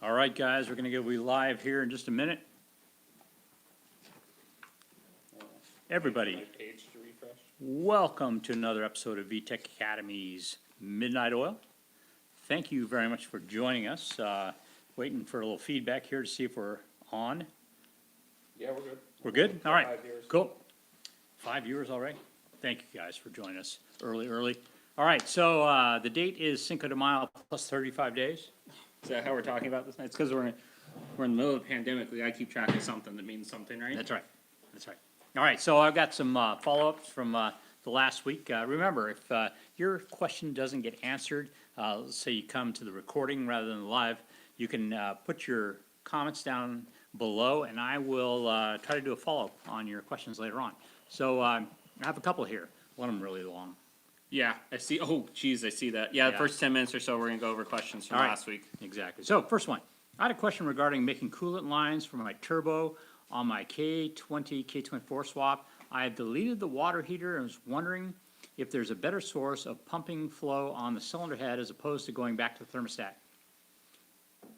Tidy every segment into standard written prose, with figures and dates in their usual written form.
All right, guys, we're going to go live here in just a minute. Everybody, welcome to another episode of VTEC Academy's Midnight Oil. Thank you very much for joining us. Waiting for a little feedback here to see if we're on. Yeah, we're good. We're good? All right, 5 years. cool. 5 viewers already? Thank you guys for joining us early. All right, so the date is Cinco de Mayo plus 35 days. Is that how we're talking about this night? It's because we're in the middle of the pandemic. We gotta keep track of something that means something, right? That's right. That's right. All right, so I've got some follow-ups from the last week. Remember, if your question doesn't get answered, let's say you come to the recording rather than live, you can put your comments down below, and I will try to do a follow-up on your questions later on. So I have a couple here. One of them really long. Yeah, I see. Oh, geez, I see that. Yeah, the Yeah. first 10 minutes or so, we're gonna go over questions from All right. last week. Exactly. So first one, I had a question regarding making coolant lines for my turbo on my K20, K24 swap. I have deleted the water heater and was wondering if there's a better source of pumping flow on the cylinder head as opposed to going back to the thermostat.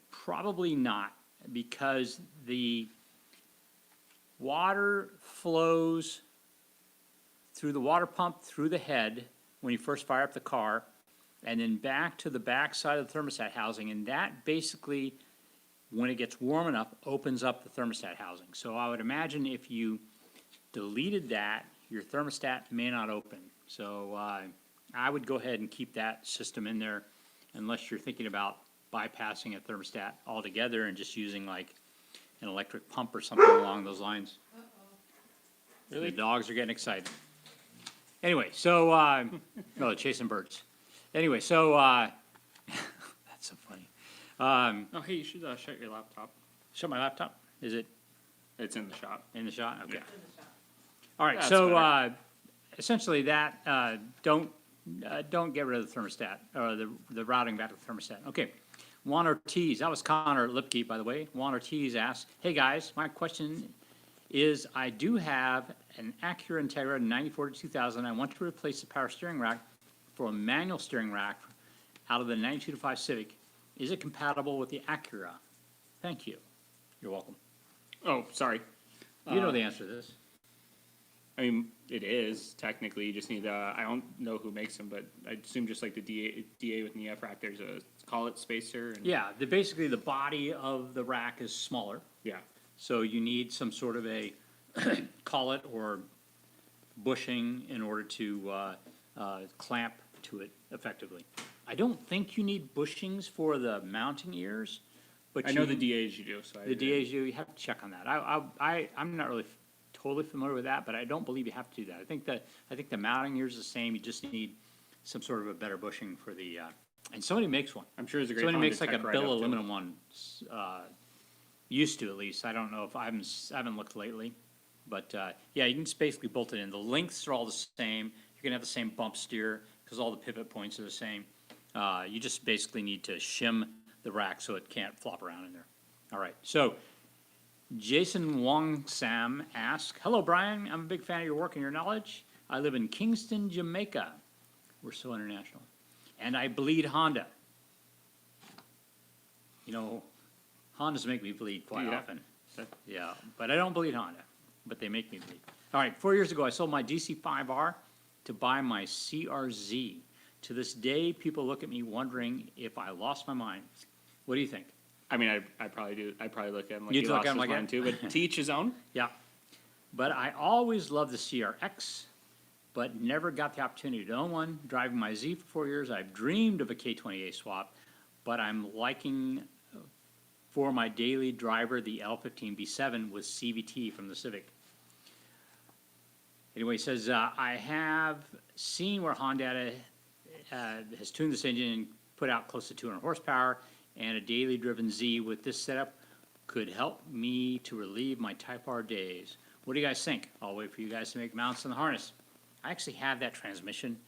Probably not, because the water flows through the water pump, through the head, when you first fire up the car, and then back to the back side of the thermostat housing, and that basically, when it gets warm enough, opens up the thermostat housing. So I would imagine if you deleted that, your thermostat may not open. So I would go ahead and keep that system in there unless you're thinking about bypassing a thermostat altogether and just using like an electric pump or something along those lines. Really? The dogs are getting excited. Anyway, so, no, chasing birds. Anyway, so, that's so funny. Oh, hey, you should shut your laptop. Shut my laptop? Is it It's in the shop. in the shot? Okay. Yeah. All right, That's so, better. essentially that, don't get rid of the thermostat, or the routing back to the thermostat. Okay. Juan Ortiz, that was Connor Lipke, by the way. Juan Ortiz asked, hey, guys, my question is I do have an Acura Integra 94 to 2000. I want to replace the power steering rack for a manual steering rack out of the 92 to 5 Civic. Is it compatible with the Acura? Thank you. You're welcome. Oh, sorry. You know the answer to this. I mean, it is, technically. You just need, I don't know who makes them, but I assume just like the DA with an EF rack, there's a, call it spacer. And, Yeah, basically the body of the rack is smaller. yeah. So you need some sort of a collet or bushing in order to clamp to it effectively. I don't think you need bushings for the mounting ears, but I know the DAs you do, so the DAs you have to check on that. I'm not really totally familiar with that, but I don't believe you have to do that. I think the mounting ears is the same. You just need some sort of a better bushing for the and somebody makes one. I'm sure it's a great Somebody Honda makes like a tech bill write-up, of too. aluminum one. Used to, at least. I don't know if I haven't looked lately, but yeah, you can just basically bolt it in. The lengths are all the same. You're gonna have the same bump steer because all the pivot points are the same. You just basically need to shim the rack so it can't flop around in there. All right, so Jason Wong Sam asks, hello, Brian. I'm a big fan of your work and your knowledge. I live in Kingston, Jamaica. We're so international. And I bleed Honda. You know, Hondas make me bleed quite Yeah. often. Yeah, but I don't bleed Honda, but they make me bleed. All right, 4 years ago, I sold my DC-5R to buy my CRZ. To this day, people look at me wondering if I lost my mind. What do you think? I mean, I probably do. I probably look at him like You'd he look lost at him his like mind that? too, but to each his own. Yeah, but I always loved the CRX, but never got the opportunity to own one. Driving my Z for 4 years, I've dreamed of a K28 swap, but I'm liking for my daily driver the L15B7 with CVT from the Civic. Anyway, he says, I have seen where Honda has tuned this engine and put out close to 200 horsepower, and a daily driven Z with this setup could help me to relieve my Type R days. What do you guys think? I'll wait for you guys to make mounts on the harness. I actually have that transmission.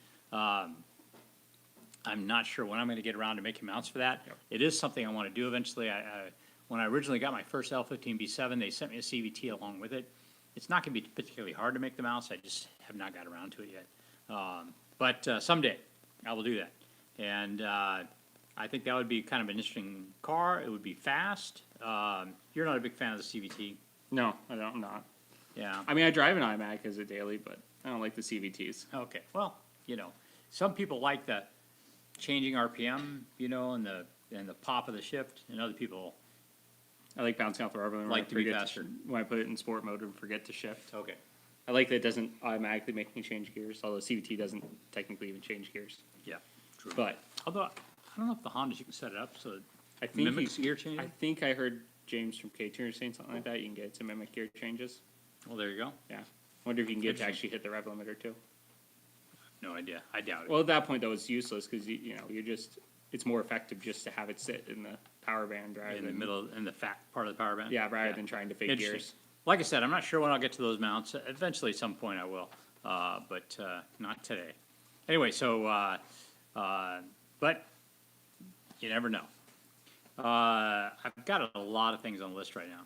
I'm not sure when I'm going to get around to making mounts for that. Yep. It is something I want to do eventually. When I originally got my first L15B7, they sent me a CVT along with it. It's not going to be particularly hard to make the mounts. I just have not got around to it yet. But someday I will do that. And I think that would be kind of an interesting car. It would be fast. You're not a big fan of the CVT. No, I'm not. Yeah. I mean, I drive an iMac as a daily, but I don't like the CVTs. Okay. Well, some people like the changing RPM, and the pop of the shift, and other people I like bouncing off the rubber like to be faster. when I put it in sport mode and forget to shift. Okay. I like that it doesn't automatically make me change gears, although CVT doesn't technically even change gears. Yeah. True. But Although I don't know if the Hondas you can set it up so it I think mimics gear changing. I think I heard James from K-Tuner saying something like that. You can get it to mimic gear changes. Well, there you go. Yeah. Wonder if you can get it to Interesting. actually hit the rev limiter too. No idea. I doubt it. Well, at that point though, it's useless because it's more effective just to have it sit in the power band rather in the than middle, in the fat part of the power band. yeah, rather than trying to fake Interesting. gears. Like I said, I'm not sure when I'll get to those mounts. Eventually, at some point, I will, but not today. Anyway, so but you never know. I've got a lot of things on the list right now.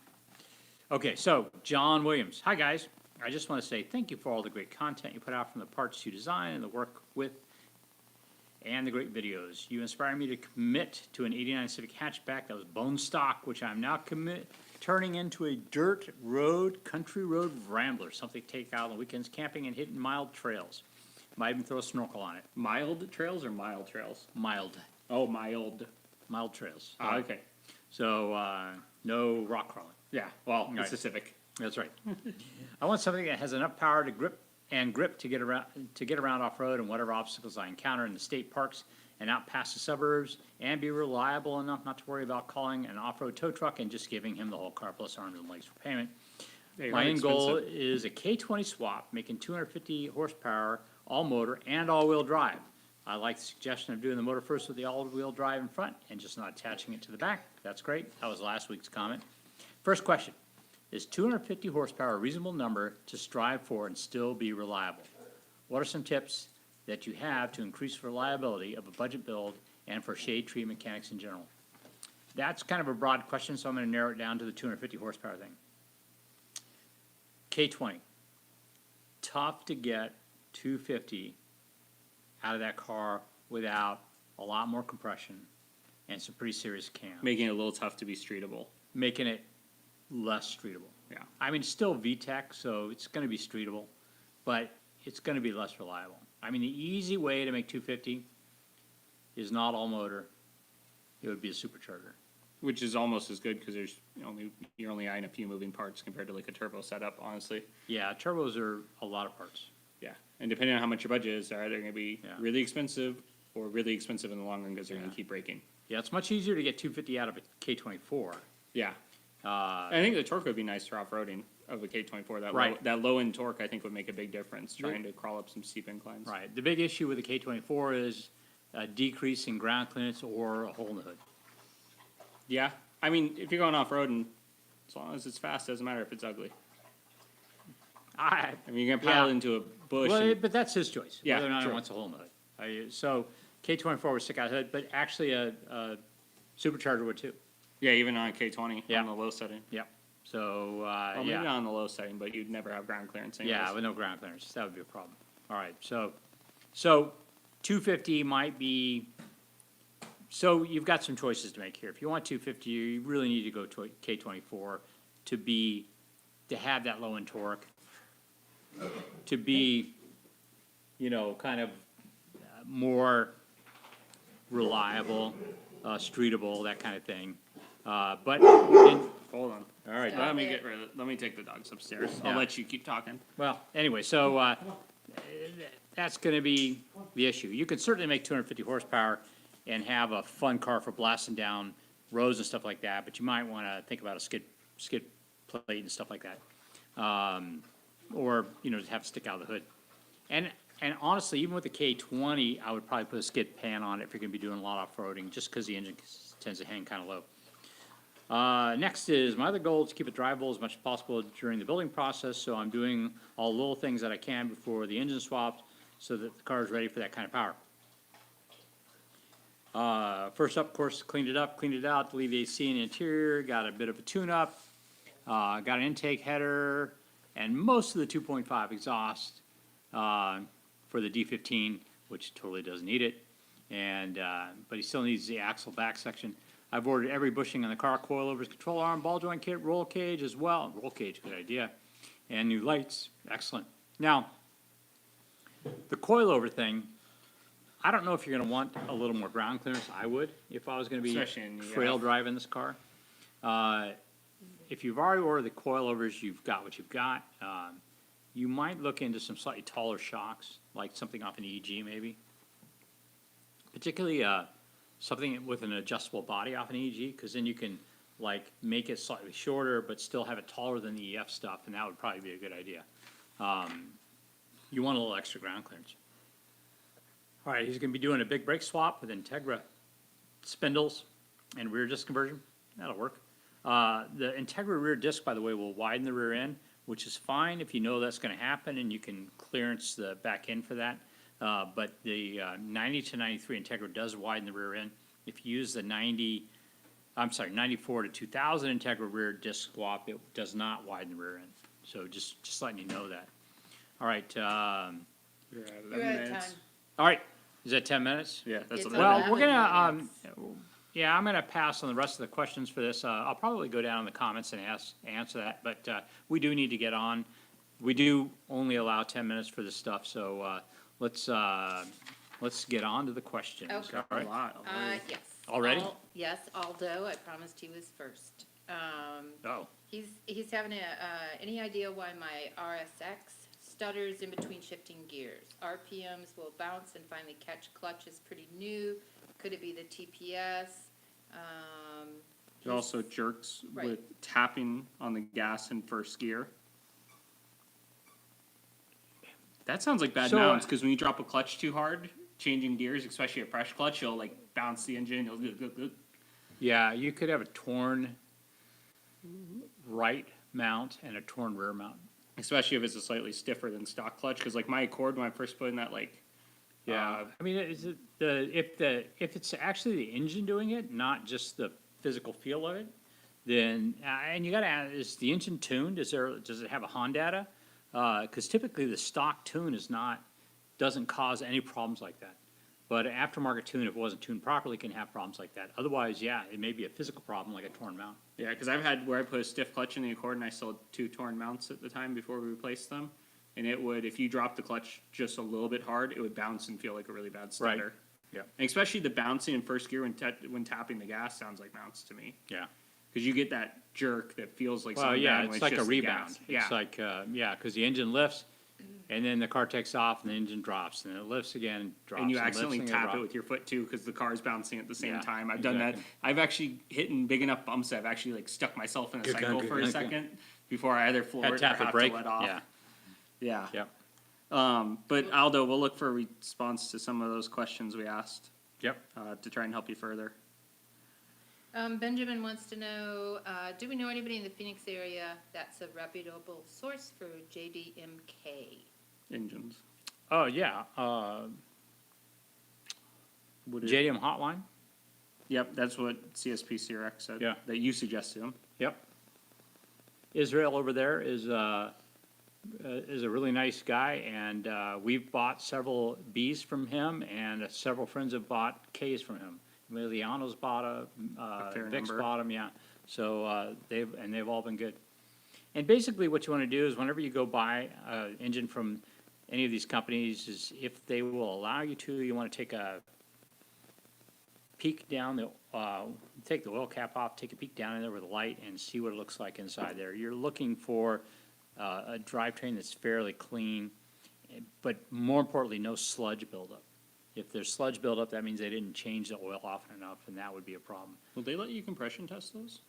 Okay, so John Williams. Hi, guys. I just want to say thank you for all the great content you put out, from the parts you design and the work with and the great videos. You inspired me to commit to an '89 Civic hatchback that was bone stock, which I'm now turning into a dirt road, country road rambler, something to take out on the weekends camping and hitting mild trails. Might even throw a snorkel on it. Mild trails or mild trails? Mild trails. Okay. So, no rock crawling. Yeah. Well, Right. it's a Civic. That's right. I want something that has enough power to grip to get around off road and whatever obstacles I encounter in the state parks and out past the suburbs, and be reliable enough not to worry about calling an off-road tow truck and just giving him the whole car plus arms and legs for payment. They My are end goal expensive. is a K20 swap, making 250 horsepower, all motor and all-wheel drive. I like the suggestion of doing the motor first with the all-wheel drive in front and just not attaching it to the back. That's great. That was last week's comment. First question. Is 250 horsepower a reasonable number to strive for and still be reliable? What are some tips that you have to increase reliability of a budget build and for shade tree mechanics in general? That's kind of a broad question, so I'm going to narrow it down to the 250 horsepower thing. K20. Tough to get 250 out of that car without a lot more compression and some pretty serious cams. Making it a little tough to be streetable. Making it less streetable. Yeah. I mean, it's still VTEC, so it's going to be streetable, but it's going to be less reliable. I mean, the easy way to make 250 is not all motor. It would be a supercharger. Which is almost as good because you're only eyeing a few moving parts compared to like a turbo setup, honestly. Yeah, turbos are a lot of parts. Yeah. And depending on how much your budget is, they're either going to be Yeah. really expensive or really expensive in the long run because they're going Yeah. to keep breaking. Yeah, it's much easier to get 250 out of a K24. Yeah. I think the torque would be nice for off-roading of a K24. Right. That low-end torque, I think, would make a big difference trying to crawl up some steep inclines. Right. The big issue with the K24 is a decrease in ground clearance or a hole in the hood. Yeah. I mean, if you're going off-road, and as long as it's fast, doesn't matter if it's ugly. I mean, you're going to pile Yeah. into a bush. Well, and- but that's his choice, Yeah, whether or not he true. wants a hole in the hood. So K24 would stick out the hood, but actually a supercharger would too. yeah, even on a K20 Yeah. on the low setting. Yep. So, Well, maybe yeah. not on the low setting, but you'd never have ground clearance anyways. Yeah, with no ground clearance, that would be a problem. All right, so 250 might be, so you've got some choices to make here. If you want 250, you really need to go to a K24 to have that low end torque, to be, kind of more reliable, streetable, that kind of thing. But, Hold on. all right, Let me take the dogs upstairs. Yeah. I'll let you keep talking. well, anyway, so that's going to be the issue. You can certainly make 250 horsepower and have a fun car for blasting down roads and stuff like that, but you might want to think about a skid plate and stuff like that, or just have it stick out of the hood. And honestly, even with the K20, I would probably put a skid pan on it if you're going to be doing a lot of off-roading, just because the engine tends to hang kind of low. Next is, my other goal is to keep it drivable as much as possible during the building process, so I'm doing all the little things that I can before the engine swaps so that the car is ready for that kind of power. First up, of course, cleaned it up, cleaned it out, deleted the AC in the interior, got a bit of a tune-up, got an intake header, and most of the 2.5 exhaust for the D15, which totally doesn't need it. and, but he still needs the axle back section. I've ordered every bushing on the car, coilovers, control arm, ball joint kit, roll cage as well. Roll cage, good idea. And new lights, excellent. Now, the coilover thing, I don't know if you're gonna want a little more ground clearance. I would, if I was gonna be Especially in the trail F. driving this car. If you've already ordered the coilovers, you've got what you've got. You might look into some slightly taller shocks, like something off an EG maybe. Particularly, something with an adjustable body off an EG, because then you can like make it slightly shorter, but still have it taller than the EF stuff, and that would probably be a good idea. You want a little extra ground clearance. All right, he's gonna be doing a big brake swap with Integra spindles and rear disc conversion. That'll work. The Integra rear disc, by the way, will widen the rear end, which is fine if you know that's gonna happen and you can clearance the back end for that. But the 90 to 93 Integra does widen the rear end. If you use the 94 to 2000 Integra rear disc swap, it does not widen the rear end. So just letting you know that. All right, We're at 11 You're out of minutes. time. all right, is that 10 minutes? Yeah, that's It's what Well, eleven we're gonna, minutes. yeah, I'm gonna pass on the rest of the questions for this. I'll probably go down in the comments and answer that, but, we do need to get on. We do only allow 10 minutes for this stuff, so, let's get on to the questions, Okay. all a right? lot. Yes. Already? Yes, Aldo, I promised he was first. Oh, He's having any idea why my RSX stutters in between shifting gears? RPMs will bounce and finally catch clutch is pretty new. Could it be the TPS? It also jerks Right. with tapping on the gas in first gear. That sounds like bad So, mounts, because when you drop a clutch too hard, changing gears, especially a fresh clutch, you'll like bounce the engine. You'll yeah, you could have a torn right mount and a torn rear mount. especially if it's a slightly stiffer than stock clutch, because like my Accord, when I first put in that, like, Yeah, I mean, is it if it's actually the engine doing it, not just the physical feel of it, then, and you gotta ask, is the engine tuned? Does it have a Honda? Cause typically the stock tune doesn't cause any problems like that. But aftermarket tune, if it wasn't tuned properly, can have problems like that. Otherwise, yeah, it may be a physical problem like a torn mount. yeah, because I've had where I put a stiff clutch in the Accord, and I still had 2 torn mounts at the time before we replaced them. And it would, if you drop the clutch just a little bit hard, it would bounce and feel like a really bad Right. stutter. Yeah. And especially the bouncing in first gear when tapping the gas sounds like mounts to me. Yeah. Because you get that jerk that feels like Well, something yeah, bad when it's like a just the rebound. gas. Yeah. It's like, yeah, cause the engine lifts and then the car takes off and the engine drops and it lifts again and drops. And you lifts accidentally and tap it drops. with your foot too, because the car's bouncing at the same Yeah, time. I've done that. exactly. I've actually hit in big enough bumps that I've actually like stuck myself in a Good cycle gun, for a good gun. second before I either floor Had it or tap the have brake, to let off. yeah, Yeah. yep, But Aldo, we'll look for a response to some of those questions we asked yep. to try and help you further. Benjamin wants to know, do we know anybody in the Phoenix area that's a reputable source for JDMK? Engines. Oh, yeah, Would it- JDM Hotline, Yep, that's what CSP CRX said. Yeah. That you suggested them. yep. Israel over there is a really nice guy, and we've bought several Bs from him, and several friends have bought Ks from him. Emiliano's bought a fair Vic's number. bought them, yeah. So they've all been good. And basically, what you want to do is whenever you go buy an engine from any of these companies, is if they will allow you to, you want to take a peek down take the oil cap off, take a peek down in there with a light and see what it looks like inside there. You're looking for a drivetrain that's fairly clean, but more importantly, no sludge buildup. If there's sludge buildup, that means they didn't change the oil often enough, and that would be a problem. Will they let you compression test those?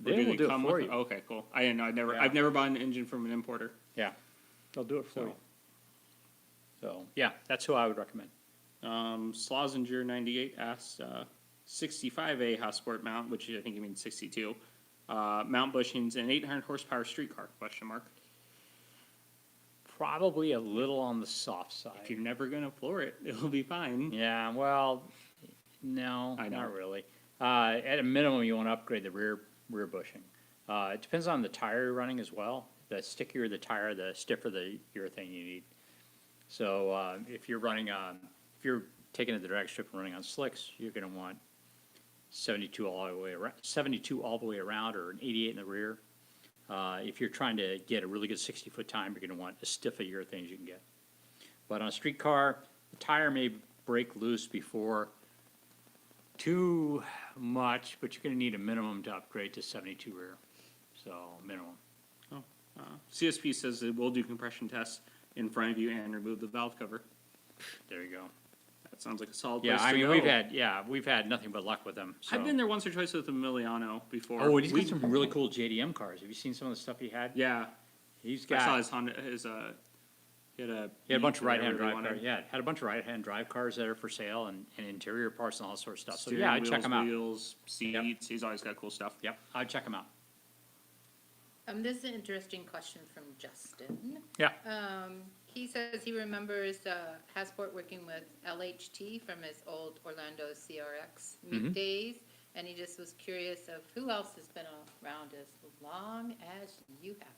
Or They will do it come for with you. Okay, cool. I didn't know. Yeah. I've never bought an engine from an importer. Yeah, they'll do it for So. you. So, yeah, that's who I would recommend. Slozinger 98 asked 65A house sport mount, which I think you mean 62. Mount bushings and 800 horsepower street car? Question mark. Probably a little on the soft If side. you're never gonna floor it, it'll be fine. Yeah, well, no, I know. not really. At a minimum, you want to upgrade the rear bushing. It depends on the tire you're running as well. The stickier the tire, the stiffer the urethane you need. So if you're running, if you're taking it the drag strip and running on slicks, you're gonna want 72 all the way around, 72 all the way around, or an 88 in the rear. If you're trying to get a really good 60-foot time, you're gonna want as stiff a urethane as you can get. But on a street car, the tire may break loose before too much, but you're gonna need a minimum to upgrade to 72 rear, so minimum. CSP says it will do compression tests in front of you and remove the valve cover. There you go. That sounds like a solid Yeah, place I to mean, go. we've had nothing but luck with them, so. I've been there once or twice with a Miliano before. Oh, and he's got some really cool JDM cars. Have you seen some of the stuff he had? Yeah, He's I saw got, his Honda, he had a bunch of Beat or right-hand whatever he drive wanted. cars, yeah, had a bunch of right-hand drive cars that are for sale and interior parts and all sorts of stuff. So, Steering yeah, I'd check wheels, them out. Wheels, seats, he's always got cool stuff. Yep, I'd check them out. This is an interesting question from Justin. Yeah. He says he remembers Hasport working with LHT from his old Orlando CRX Mm-hmm. days, and he just was curious of who else has been around as long as you have.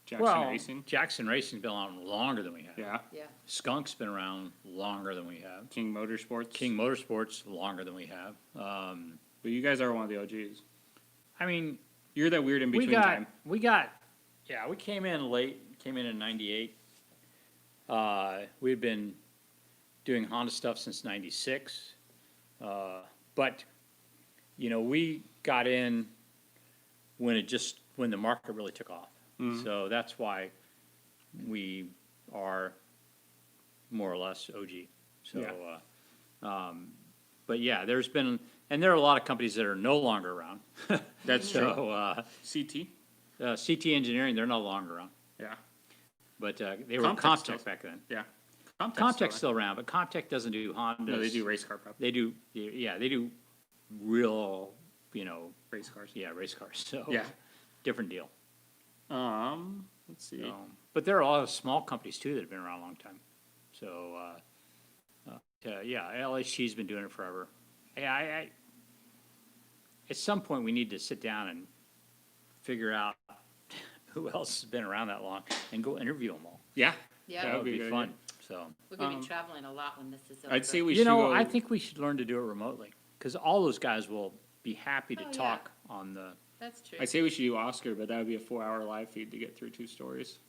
Jackson Racing, Jackson Racing's been around longer than we have. yeah. Yeah. Skunk's been around longer than we have. King Motorsports. King Motorsports longer than we have. But you guys are one of the OGs. I mean, You're that weird in we between time. we came in late, came in 98. We'd been doing Honda stuff since 96. But, you know, we got in when the market really took off. Mm-hmm. So that's why we are more or less OG. So, but yeah, there are a lot of companies that are no longer around. That's true. So, CT. CT Engineering, they're no longer around. Yeah. But they were Comtech Comtech still- back then. Yeah. Comtech's still around, but Comtech doesn't do Hondas. No, they do race car prep. They do, yeah, they do real, you know, Race cars. yeah, race cars. So Yeah. different deal. Let's see. But there are a lot of small companies too that have been around a long time. So, yeah, LHT's been doing it forever. Yeah, at some point we need to sit down and figure out who else has been around that long and go interview them all. Yeah. Yeah. That would be be a good fun. So, We're going to be traveling a lot when this is over. I'd say we you should know, go. I think we should learn to do it remotely because all those guys will be happy to Oh, yeah. talk on the. That's true. I'd say we should do Oscar, but that would be a 4-hour live feed to get through 2 stories.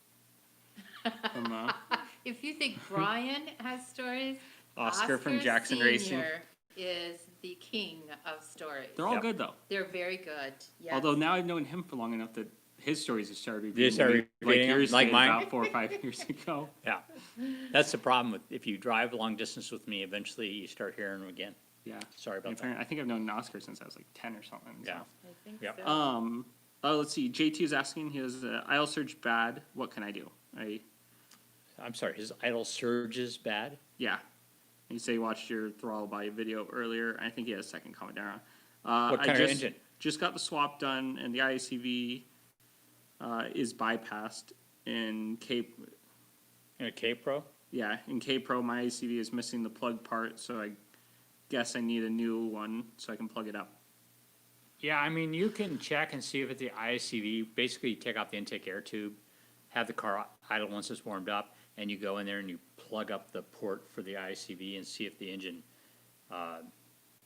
If you think Brian has stories, Oscar from Jackson Racing. Sr. is the king of stories. They're all Yep. good though. They're very good. Yes. Although now I've known him for long enough that his stories have started They started like repeating them, yours like did mine? about 4 or 5 years ago. Yeah, that's the problem with if you drive long distance with me. Eventually, you start hearing them again. Yeah. Sorry about that. I think I've known Oscar since I was like 10 or something. Yeah. I think Yep. so. Let's see. JT is asking, his idle surge bad. What can I do? I'm sorry, his idle surge is bad. Yeah. You say you watched your throttle body video earlier. I think he had a second comment down. What kind of engine? Just got the swap done, and the IACV is bypassed in Cape. In a K Pro. Yeah, in K Pro, my IACV is missing the plug part, so I guess I need a new one so I can plug it up. Yeah, I mean, you can check and see if it's the ICV. Basically, you take off the intake air tube, have the car idle once it's warmed up, and you go in there and you plug up the port for the ICV and see if the engine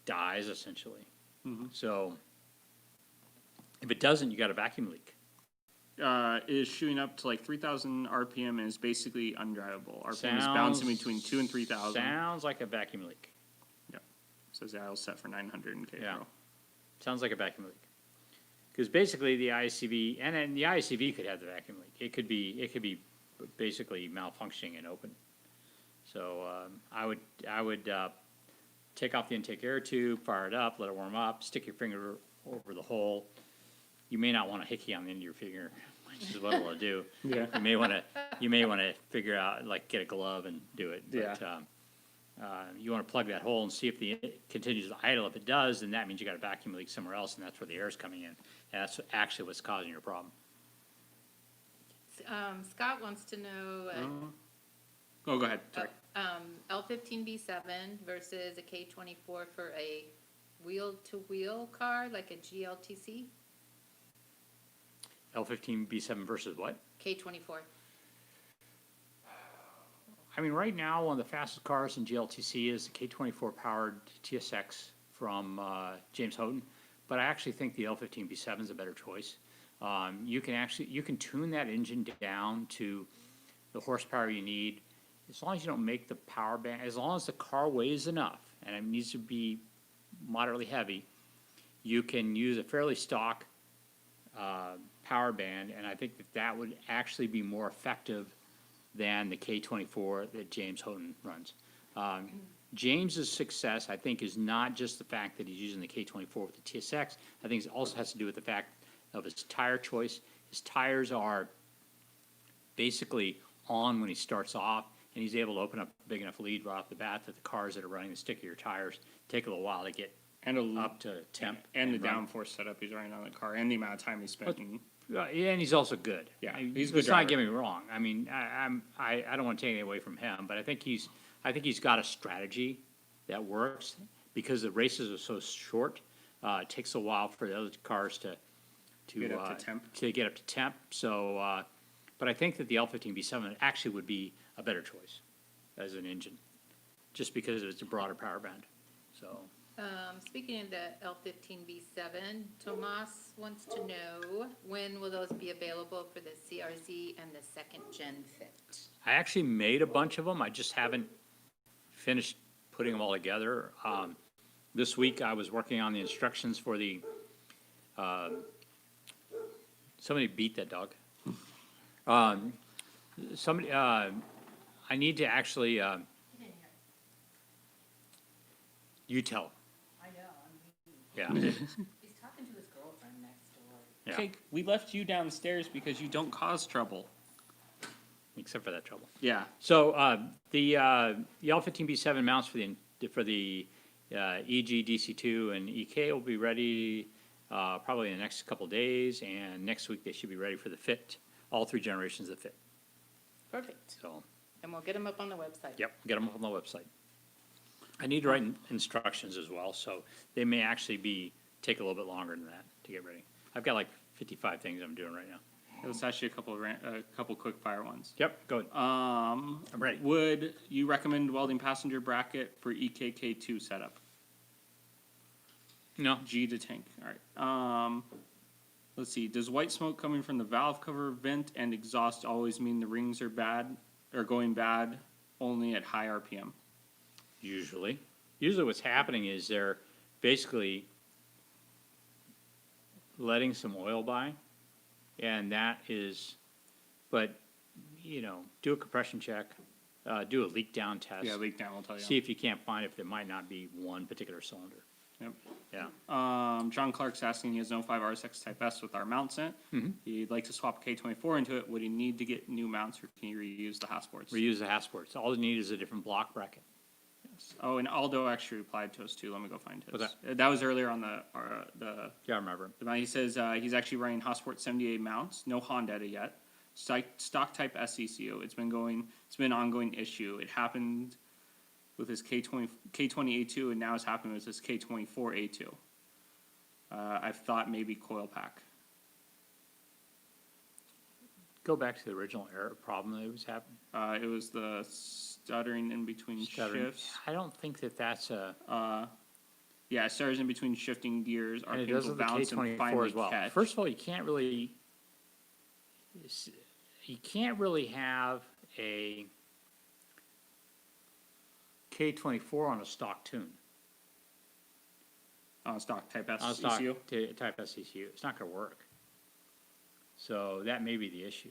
dies, essentially. Mhm. So, if it doesn't, you got a vacuum leak. It is shooting up to like 3,000 RPM and is basically undrivable. RPM is bouncing between 2 and 3,000. Sounds like a vacuum leak. Says the idle set for 900 in K Yeah. Pro. Sounds like a vacuum leak. Because basically the ICV, and then the ICV could have the vacuum leak. It could be basically malfunctioning and open. So I would take off the intake air tube, fire it up, let it warm up, stick your finger over the hole. You may not want to hickey on the end of your finger, which is what it'll do. Yeah. You may want to figure out, like, get a glove and do it. But, you want to plug that hole and see if it continues to idle. If it does, then that means you got a vacuum leak somewhere else, and that's where the air is coming in. And that's actually what's causing your problem. Scott wants to know Oh, go ahead. Sorry. L15B7 versus a K24 for a wheel-to-wheel car, like a GLTC. L15B7 versus what? K24. I mean, right now, one of the fastest cars in GLTC is the K24 powered TSX from James Houghton, but I actually think the L15B7 is a better choice. You can tune that engine down to the horsepower you need, as long as you don't make the power band, as long as the car weighs enough, and it needs to be moderately heavy, you can use a fairly stock power band, and I think that that would actually be more effective than the K24 that James Houghton runs. James's success, I think, is not just the fact that he's using the K24 with the TSX. I think it also has to do with the fact of his tire choice. His tires are basically on when he starts off, and he's able to open up a big enough lead right off the bat that the cars that are running the stickier tires take a little while to get up to temp. And the run. downforce setup he's running on the car, and the amount of time he spent. Yeah, and he's also good. Yeah, I mean, he's a good let's not driver. get me wrong. I mean, I don't want to take anything away from him, but I think he's got a strategy that works because the races are so short. It takes a while for the other cars to Get up to temp. To get up to temp. So, but I think that the L15B7 actually would be a better choice as an engine, just because it's a broader power band. So. Speaking of the L15B7, Tomas wants to know, when will those be available for the CRZ and the second gen fit? I actually made a bunch of them. I just haven't finished putting them all together. This week I was working on the instructions for the, somebody beat that dog. Somebody, I need to actually, you tell. I know, Yeah, he's talking to his girlfriend next door. yeah, Okay, we left you downstairs because you don't cause trouble. except for that trouble. Yeah. So, the L15B7 mounts for the EG, DC2, and EK will be ready probably in the next couple days, and next week they should be ready for the fit, all three generations of the fit. Perfect. So, And we'll get them up on the website. yep, get them up on the website. I need to write instructions as well, so they may actually take a little bit longer than that to get ready. I've got like 55 things I'm doing right now. Let's ask you a couple quick fire ones. Yep, go ahead. I'm ready. Would you recommend welding passenger bracket for EKK2 setup? No, G to tank. All right. Let's see. Does white smoke coming from the valve cover, vent, and exhaust always mean the rings are bad or going bad only at high RPM? usually. Usually what's happening is they're basically letting some oil by, and that is, but, you know, do a compression check, do a leak down test. Yeah, leak down will tell you. See if you can't find if there might not be one particular cylinder. Yep. Yeah. John Clark's asking, he has no 5 RSX Type S with our mount set. He'd like to swap a K24 into it. Would he need to get new mounts, or can he reuse the Hasports? Reuse the Hasports. All you need is a different block bracket. Oh, and Aldo actually replied to us too. Let me go find his. What's That was earlier on the Yeah, I remember. he says he's actually running Hasport 78 mounts, no Honda yet. Stock type SECU. It's been an ongoing issue. It happened with his K20A2, and now it's happening with his K24A2. I've thought maybe coil pack. Go back to the original error problem that was happening. It was the stuttering in between Stuttering. shifts. I don't think that that's a, Yeah, it stutters in between shifting gears. and it RPMs does will with the bounce and K24 finally as well. catch. First of all, you can't really have a K24 on a stock tune. Stock type On a stock SECU. type SECU. It's not gonna work. So that may be the issue.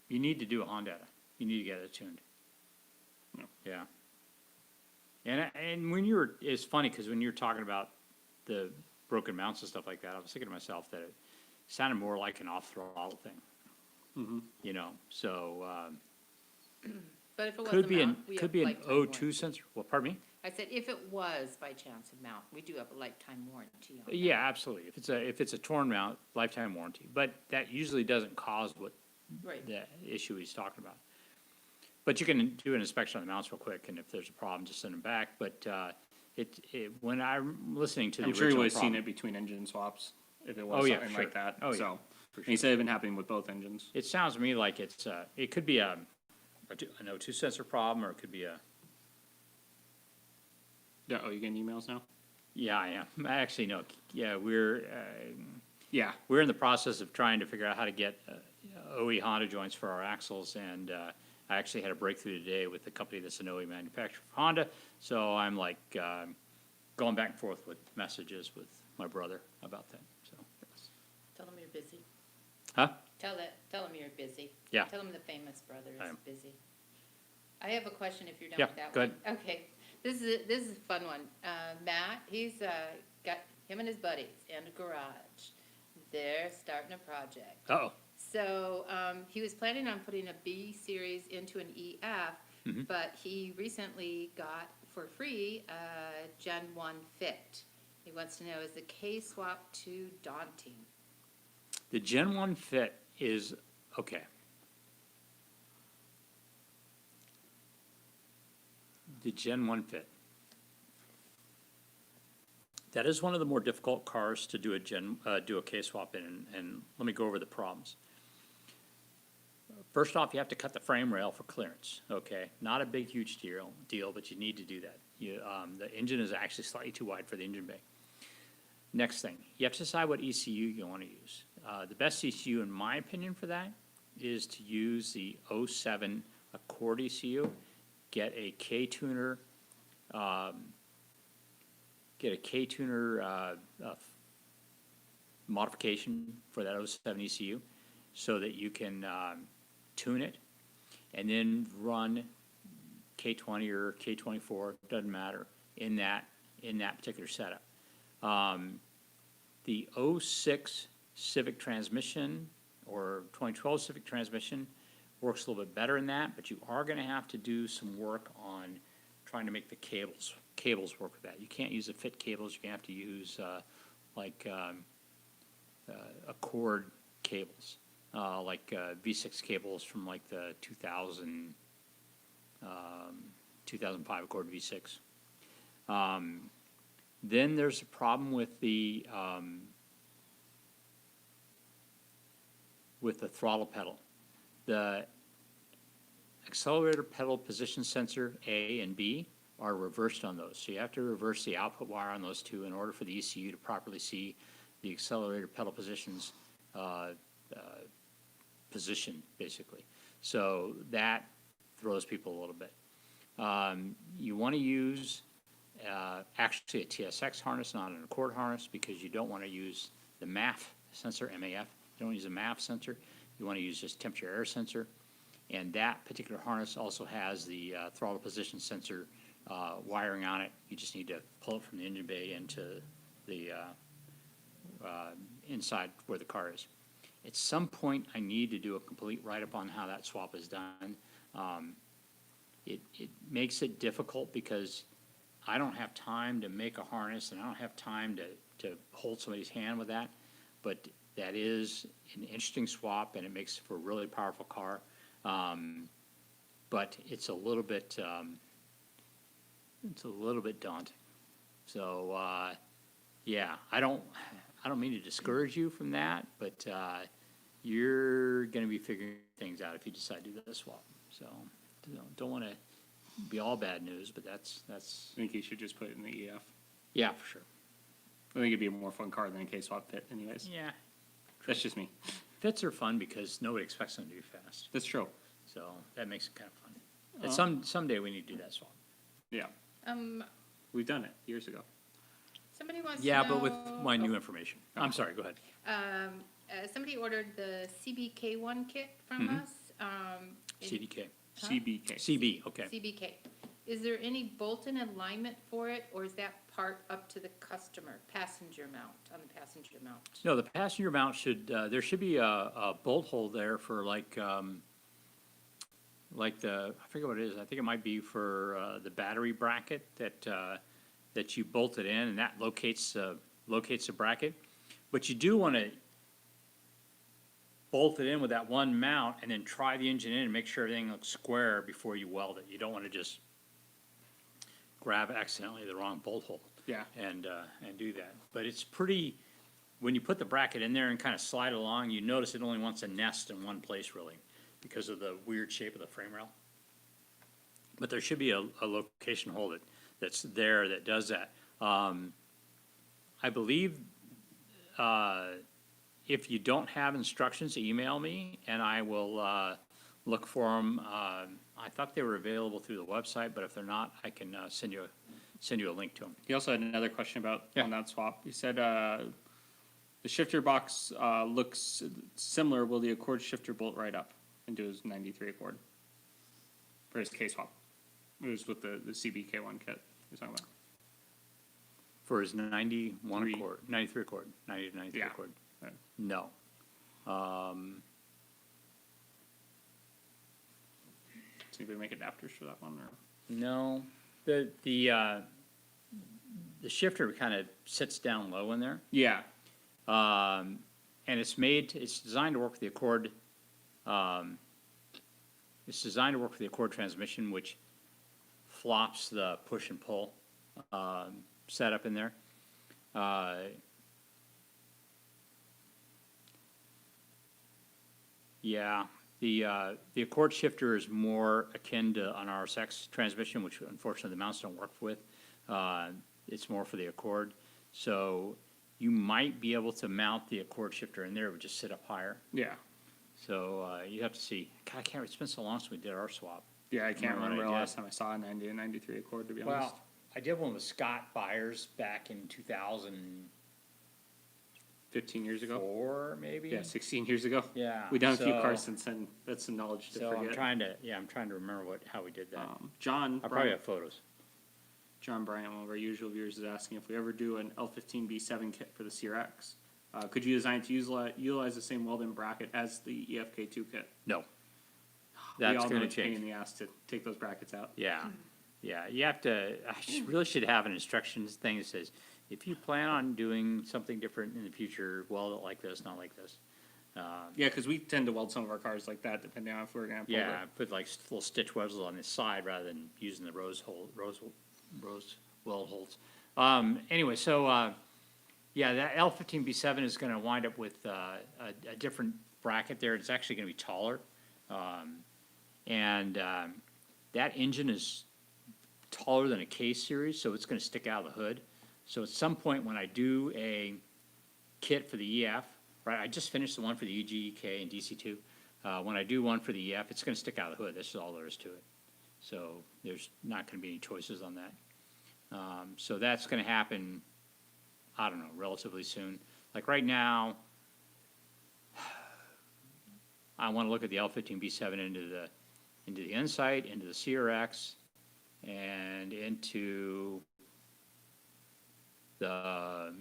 You need to do a Honda. You need to get it tuned. Yeah. Yeah. And it's funny, because when you're talking about the broken mounts and stuff like that, I was thinking to myself that it sounded more like an off-throttle thing. You know, so, But if it was could a be mount, we have an lifetime O2 warranty. sensor. Well, pardon me? I said, if it was by chance a mount, we do have a lifetime warranty on that. Yeah, absolutely. If it's a torn mount, lifetime warranty, but that usually doesn't cause what Right. the issue he's talking about. But you can do an inspection on the mounts real quick, and if there's a problem, just send them back. But when I'm listening to the I'm sure original you would have seen problem, it between engine swaps if it Oh, was yeah, something sure. like that. Oh, yeah. So, for And sure. he said it had been happening with both engines. It sounds to me like it's, it could be an O2 sensor problem, or it could be Yeah, oh, you getting emails now? yeah, I am. Actually, no, yeah, Yeah. we're in the process of trying to figure out how to get OE Honda joints for our axles, and I actually had a breakthrough today with the company that's an OE manufacturer for Honda, so I'm like going back and forth with messages with my brother about that, so. Tell them you're busy. Huh? Tell them you're busy. Yeah. Tell them the famous brother I is am. busy. I have a question if you're done Yeah, with that go one. Okay, this is a fun one. Matt, he's got him and his buddies in a garage. They're starting a project. Uh-oh. So he was planning on putting a B series into an EF, but he recently got for free a Gen 1 Fit. He wants to know, is the K swap too daunting? The Gen 1 Fit is, okay. The Gen 1 Fit. That is one of the more difficult cars to do a K-swap in, and let me go over the problems. First off, you have to cut the frame rail for clearance, okay? Not a big, huge deal, but you need to do that. The engine is actually slightly too wide for the engine bay. Next thing, you have to decide what ECU you want to use. The best ECU, in my opinion, for that is to use the 07 Accord ECU. Get a K-tuner, modification for that 07 ECU so that you can tune it, and then run K20 or K24, doesn't matter, in that particular setup. The 06 Civic transmission or 2012 Civic transmission works a little bit better in that, but you are going to have to do some work on trying to make the cables work with that. You can't use the fit cables. You're going to have to use Accord cables, like V6 cables from like the 2005 Accord V6. Then there's a problem with the throttle pedal. The accelerator pedal position sensor A and B are reversed on those. So you have to reverse the output wire on those two in order for the ECU to properly see the accelerator pedal positions position, basically. So that throws people a little bit. You want to use actually a TSX harness, not an Accord harness, because you don't want to use the MAF sensor, MAF. You don't use a MAF sensor. You want to use just temperature air sensor. And that particular harness also has the throttle position sensor wiring on it. You just need to pull it from the engine bay into the inside where the car is. At some point, I need to do a complete write-up on how that swap is done. It makes it difficult because I don't have time to make a harness, and I don't have time to hold somebody's hand with that. But that is an interesting swap, and it makes for a really powerful car. But it's a little bit daunting. So yeah, I don't mean to discourage you from that, but you're going to be figuring things out if you decide to do the swap. So don't want to be all bad news, but that's. I think he should just put it in the EF. Yeah, for sure. I think it'd be a more fun car than a K-swap Fit anyways. Yeah, That's just me. fits are fun because nobody expects them to be fast, That's true. so that makes it kind of fun. And someday we need to do that swap. Yeah. Um, We've done it years ago. somebody wants to Yeah, know. but with my new information. I'm sorry. Go ahead. Somebody ordered the CBK1 kit from Mhm. us. CDK, Huh? CBK. CB. Okay. CBK. Is there any bolt-in alignment for it, or is that part up to the customer, passenger mount, on the passenger mount? No, the passenger mount should, there should be a bolt hole there for like the, I forget what it is, I think it might be for the battery bracket that you bolted in, and that locates the bracket. But you do want to bolt it in with that one mount and then try the engine in and make sure everything looks square before you weld it. You don't want to just grab accidentally the wrong bolt hole Yeah. and do that. But it's pretty when you put the bracket in there and kind of slide along, you notice it only wants to nest in one place really, because of the weird shape of the frame rail. But there should be a location hole that's there that does that. I believe, if you don't have instructions, email me and I will, look for them. I thought they were available through the website, but if they're not, I can, send you a link to them. He also had another question about, Yeah. on that swap. He said, the shifter box, looks similar. Will the Accord shifter bolt right up into his 93 Accord? For his K-swap. It was with the CBK1 kit he was talking about. For his 91 Three. Accord, 93 Accord, 90 to 93 Yeah. Accord. Right. No. Does anybody make adapters for that one, or? No, the shifter kind of sits down low in there. Yeah, And it's designed to work with the Accord. It's designed to work with the Accord transmission, which flops the push and pull, setup in there. Yeah, the Accord shifter is more akin to an RSX transmission, which unfortunately the mounts don't work with. It's more for the Accord. So you might be able to mount the Accord shifter in there, it would just sit up higher. yeah. So, you have to see. God, I can't, it's been so long since we did our swap. Yeah, I can't Remember what I remember the did? last time I saw a 90 and 93 Accord, to be honest. Well, I did one with Scott Byers back in 2004, 15 years ago? maybe? Yeah, 16 years ago. Yeah. We've done a few so- cars since then. That's some knowledge to So I'm forget. trying to remember how we did that. John, I probably Bryant, have photos. John Bryant, one of our usual viewers, is asking if we ever do an L15B7 kit for the CRX. Could you design to utilize the ssame welding bracket as the EFK2 kit? No. We That's all know gonna it's a pain change. in the ass to take those brackets out. Yeah, yeah, you have to, really should have an instructions thing that says, if you plan on doing something different in the future, weld it like this, not like this. Yeah, because we tend to weld some of our cars like that, depending on if we're gonna pull Yeah, put like little stitch welds on the side rather than using the rose weld holes. Anyway, so, yeah, that L15B7 is gonna wind up with, a different bracket there. It's actually gonna be taller. That engine is taller than a K series, so it's gonna stick out of the hood. So at some point when I do a kit for the EF, right, I just finished the one for the EG, EK, and DC2. When I do one for the EF, it's gonna stick out of the hood, that's all there is to it. So there's not gonna be any choices on that. So that's gonna happen, I don't know, relatively soon. Like right now, I wanna look at the L15B7 into the Insight, into the CRX, and into the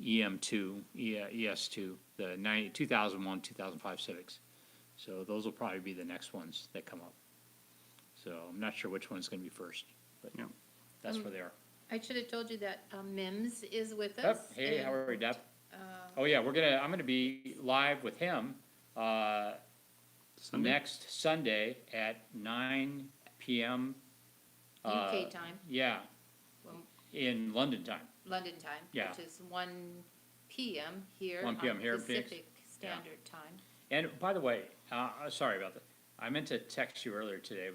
EM2, ES2, the 2001, 2005 Civics. So those will probably be the next ones that come up. So I'm not sure which one's gonna be first, but Yeah. that's where they are. I should have told you that Mims is with Yep. us. Hey, how and, are you, Deb? uh, Oh, yeah, I'm gonna be live with him, Sunday? next Sunday at 9 PM. UK time, Yeah, well, in London time. London time, Yeah. which is 1 PM here 1 p.m. on here in Phoenix. Pacific Standard Time. And by the way, sorry about that. I meant to text you earlier today,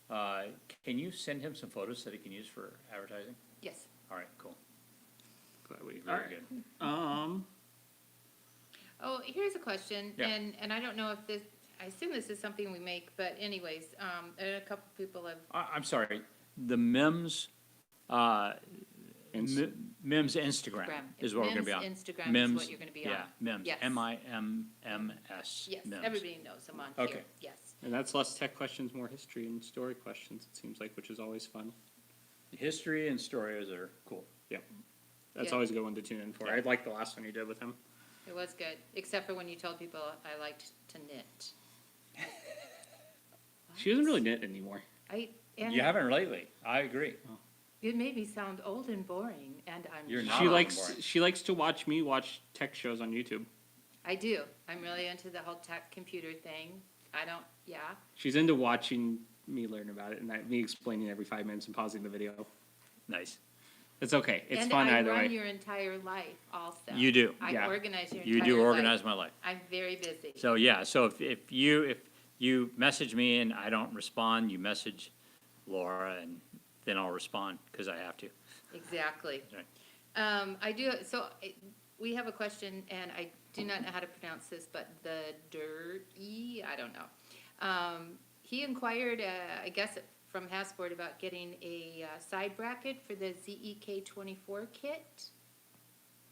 but, can you send him some photos that he can use for advertising? Yes. All right, cool. Glad we- Very alright. good. Oh, here's a question, Yeah. and I don't know if this, I assume this is something we make, but anyways, a couple people have, I'm sorry, the MIMS, Ins- MIMS Instagram is what we're gonna be on. Mims Instagram is MIMS, what you're gonna be on. Yeah, MIMS, Yes. MIMMS. Yes, MIMS. everybody knows I'm on Okay. here, yes. And that's less tech questions, more history and story questions, it seems like, which is always fun. History and stories are cool. That's Yeah. always a good one to tune in for. Yeah. I like the last one you did with him. It was good, except for when you told people I liked to knit. She doesn't really knit anymore. And You haven't lately, I agree. it made me sound old and boring, and I'm. You're not She old likes boring. she likes to watch me watch tech shows on YouTube. I do, I'm really into the whole tech computer thing, I don't, yeah, She's into watching me learn about it and me explaining every 5 minutes and pausing the video. Nice. It's okay. It's fun either And I run way. your entire life also. You do. I Yeah. organize your entire You life. do organize my life. I'm very busy. So, yeah, so if you message me and I don't respond, you message Laura and then I'll respond because I have to. Exactly. Right. I do, so we have a question, and I do not know how to pronounce this, but the Dirty, I don't know. He inquired, I guess, from Hassport about getting a side bracket for the ZEK 24 kit.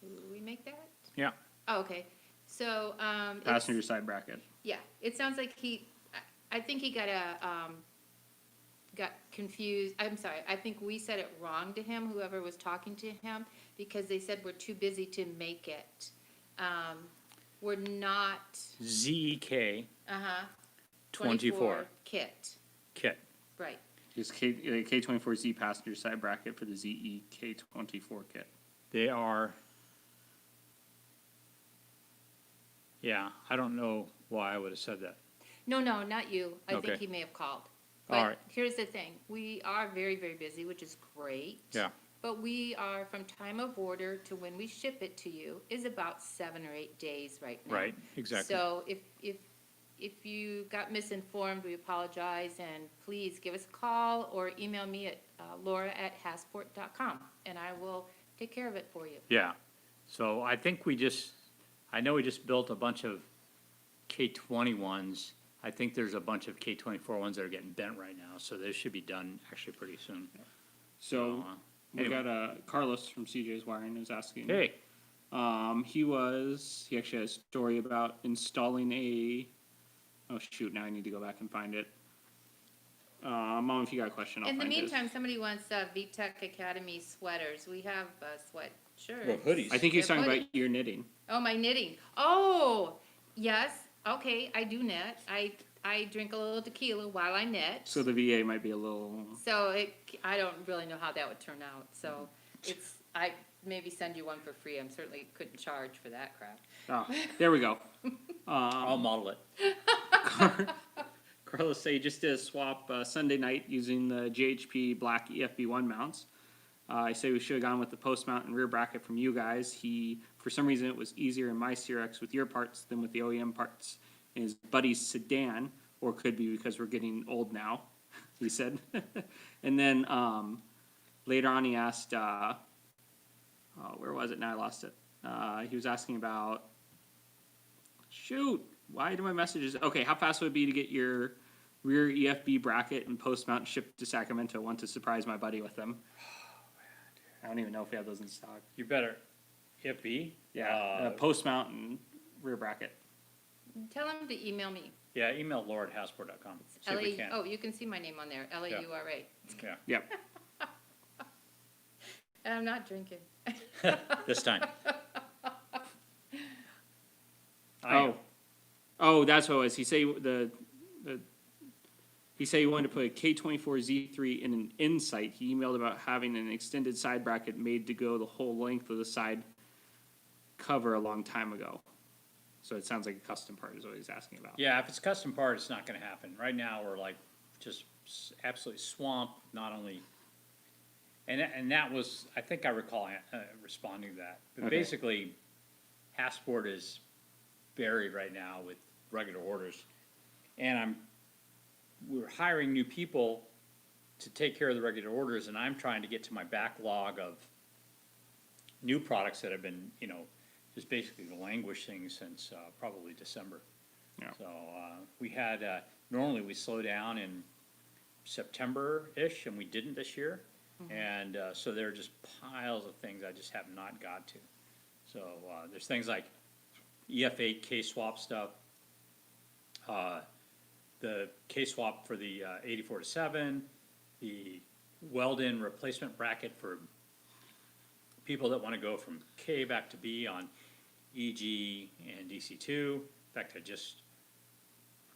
Do we make that? Yeah. Oh, okay. So, it's- Passenger side bracket. yeah, it sounds like I think he got confused. I'm sorry, I think we said it wrong to him, whoever was talking to him, because they said we're too busy to make it. We're not, ZEK uh-huh. 24 kit, kit. right. Just K24Z passenger side bracket for the ZEK24 kit. They are, yeah, I don't know why I would have said that. No, not you. I Okay. think he may have called. All But right. here's the thing, we are very, very busy, which is great. Yeah. But we are, from time of order to when we ship it to you, is about 7 or 8 days right now. Right, exactly. So if you got misinformed, we apologize, and please give us a call or email me at laura@hassport.com, and I will take care of it for you. Yeah. So I think I know we just built a bunch of K21s. I think there's a bunch of K24 ones that are getting bent right now, so they should be done actually pretty soon. So we anyway. got Carlos from CJ's Wiring is asking. Hey, He actually had a story about installing oh shoot, now I need to go back and find it. Mom, if you got a question, I'll In the find his. meantime, somebody wants VTEC Academy sweaters. We have sweatshirts. well, hoodies. I think he's They're talking hoodie. about your knitting. Oh, my knitting. Oh, yes. Okay, I do knit. I drink a little tequila while I knit. So the VA might be a little. So I don't really know how that would turn out. So I maybe send you one for free. I'm certainly couldn't charge for that crap. Oh, there we go. I'll model it. Carlos say just did a swap Sunday night using the JHP black EFB1 mounts. I say we should have gone with the post mount and rear bracket from you guys. For some reason, it was easier in my CRX with your parts than with the OEM parts in his buddy's sedan, or could be because we're getting old now, he said. And then later on, he asked, where was it? Now I lost it. He was asking about, shoot, why do my messages? Okay, how fast would it be to get your rear EFB bracket and post mount shipped to Sacramento? Want to surprise my buddy with them. I don't even know if we have those in stock. You better. EFB? Yeah, post mount and rear bracket. Tell him to email me. Yeah, email laura@hassport.com. See if we can. Oh, you can see my name on there. LAURA. Yeah, Yep. And I'm not drinking. this time. I am. Oh, that's what it was. He say he said he wanted to put a K24Z3 in an Insight. He emailed about having an extended side bracket made to go the whole length of the side cover a long time ago. So it sounds like a custom part is what he's asking about. Yeah, if it's custom part, it's not gonna happen. Right now, we're like just absolutely swamped, not only, and that was, I think I recall responding to that. But Okay. basically, Hassport is buried right now with regular orders. And we're hiring new people to take care of the regular orders, and I'm trying to get to my backlog of new products that have been, just basically languishing since probably December. Yeah. So we had, normally we slow down in September-ish, and we didn't this year. And so there are just piles of things I just have not got to. So there's things like EF8 K-swap stuff, the K-swap for the 84-7, the weld-in replacement bracket for people that want to go from K back to B on EG and DC2. In fact, I just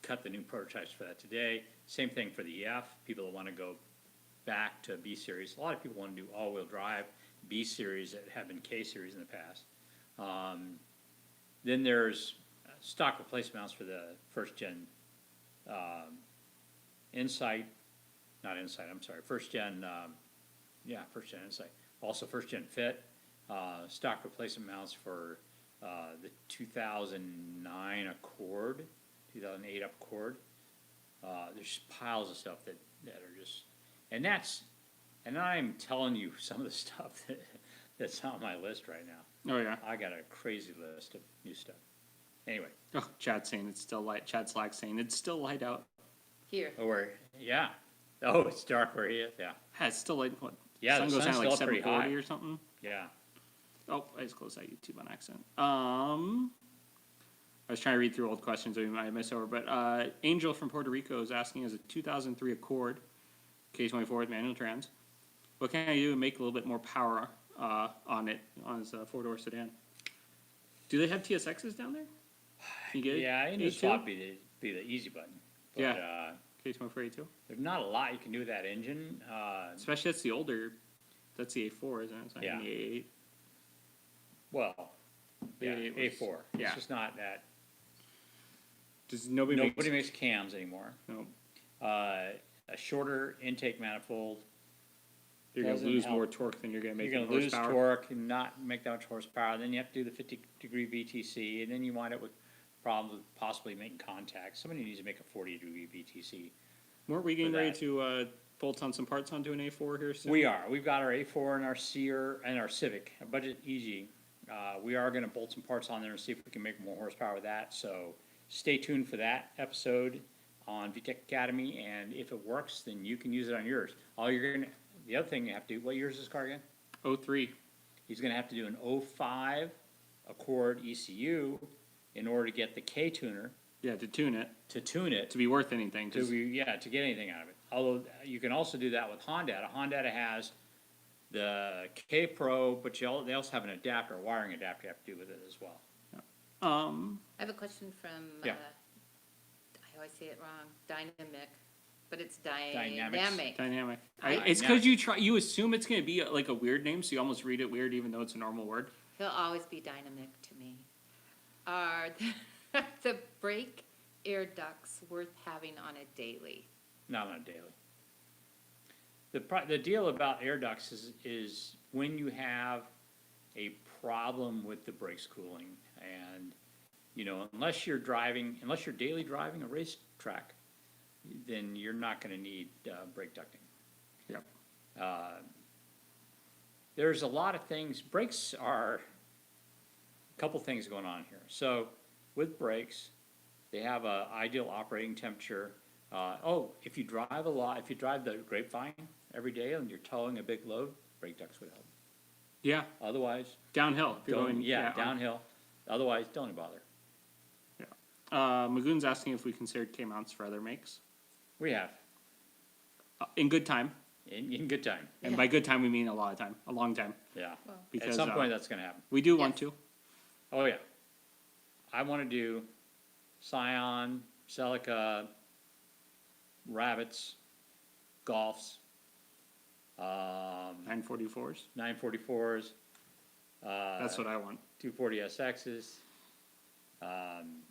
cut the new prototypes for that today. Same thing for the EF, people that want to go back to B series. A lot of people want to do all-wheel drive B series that have been K series in the past. Then there's stock replacement mounts for the first gen Insight, not Insight, I'm sorry, first gen Insight. also first gen fit, stock replacement mounts for, the 2009 Accord, 2008 Accord. There's piles of stuff that are just, and I'm telling you some of the stuff that's on my list right now. Oh, yeah. I got a crazy list of new stuff. Anyway, Oh, Chad's saying it's still light. Chad Slack saying it's still light out. Here, yeah. Oh, it's dark where he is, yeah. Yeah, it's still light. What? Yeah, sun the goes down sun's to like still pretty 7:40 high. or something. Yeah. Oh, I just closed that YouTube on accident. I was trying to read through old questions we might miss over, but Angel from Puerto Rico is asking, as a 2003 Accord K24 with manual trans, what can I do to make a little bit more power on it, on his four-door sedan? Do they have TSXs down there? Can you get it? Yeah, engine swap be the easy button. But, Yeah. K24A2? there's not a lot you can do with that engine. Especially that's the older, that's the A4, isn't it? It's not Yeah. even the A8. Well, yeah, A8 was- A4. yeah. It's just not that. Does nobody Makes cams anymore. No. A shorter intake manifold. You're going to Doesn't lose help. more torque than you're going to make You're in going to lose horsepower. torque and not make that much horsepower. Then you have to do the 50-degree VTC, and then you wind up with problems with possibly making contact. Somebody needs to make a 40-degree VTC. Weren't we getting for ready that. to bolt on some parts onto an A4 here soon? We are. We've got our A4 and our Seer and our Civic, a Budget Easy. We are going to bolt some parts on there and see if we can make more horsepower with that. So stay tuned for that episode on VTEC Academy, and if it works, then you can use it on yours. The other thing you have to do, what year is this car again? 03. He's going to have to do an 05 Accord ECU in order to get the K-tuner Yeah, to tune it, to tune it to be worth anything. to get anything out of it. Although you can also do that with Honda. Honda has the K Pro, but they also have an adapter, a wiring adapter you have to do with it as well. I have a question from, Yeah. I always say it wrong, Dynamic, but it's Dynamics. Dynamic. Dynamic. I- It's because you assume it's going to be like a weird name, so you almost read it weird even though it's a normal word. He'll always be dynamic to me. Are the brake air ducts worth having on a daily? Not on a daily. The deal about air ducts is when you have a problem with the brakes cooling, and unless you're daily driving a racetrack, then you're not going to need brake ducting. Yep. There's a lot of things. Brakes are a couple things going on here. So with brakes, they have a ideal operating temperature. If you drive a lot, if you drive the Grapevine every day and you're towing a big load, brake ducts would help. Yeah, Otherwise, downhill. If you're going, downhill. Otherwise, don't bother. Magoon's asking if we considered K-mounts for other makes. We have In good time. in good time. And Yeah. by good time, we mean a lot of time. A long time. Yeah. Well, At Because some point, that's going to happen. we do Yes. want to. Oh yeah. I want to do Scion, Celica, Rabbits, Golfs, 944s. 944s. That's what I want. 240SXs.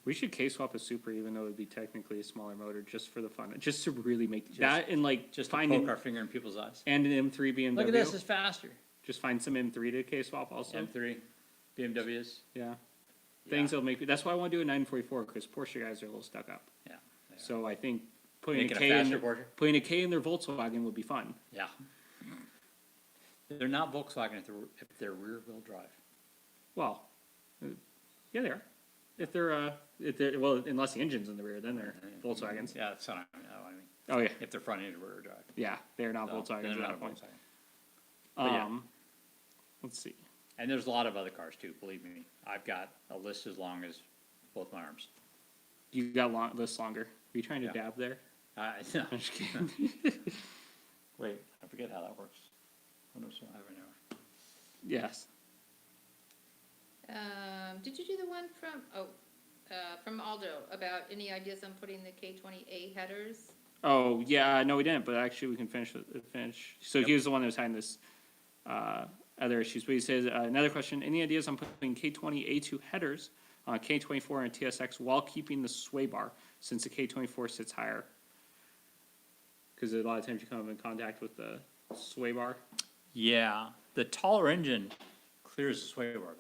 We should K-swap a Supra even though it would be technically a smaller motor just for the fun. Just to really make that and like Just to find poke our finger in people's eyes. and an M3 BMW. Look at this, it's faster. Just find some M3 to K-swap also. M3, BMWs. Yeah. Things that'll make me, that's why I want to do a 944 because Porsche guys are a little stuck up. Yeah. they are. So I think putting Making a a K in faster their, Porsche. putting a K in their Volkswagen would be fun. Yeah. They're not Volkswagen if they're rear wheel drive. Well, yeah, they are. If they're well, unless the engine's in the rear, then they're Volkswagens. Yeah, that's what I mean. Oh yeah, If they're front end rear drive. yeah, they're not No, Volkswagens they're at not that point. Volkswagen. But yeah. Let's see. And there's a lot of other cars too, believe me. I've got a list as long as both my arms. You got this longer. Are you trying to Yeah. dab there? No. I'm just kidding. Wait, I forget how that works. What else do I have in there? Yes. Did you do the one from Aldo about any ideas on putting the K20A headers? Oh yeah, no, we didn't. But actually, we can finish. So Yep. he was the one that was having this other issues. But he says another question: any ideas on putting K20A2 headers on K24 and TSX while keeping the sway bar, since the K24 sits higher? Because a lot of times you come in contact with the sway bar. Yeah, the taller engine clears the sway bar better.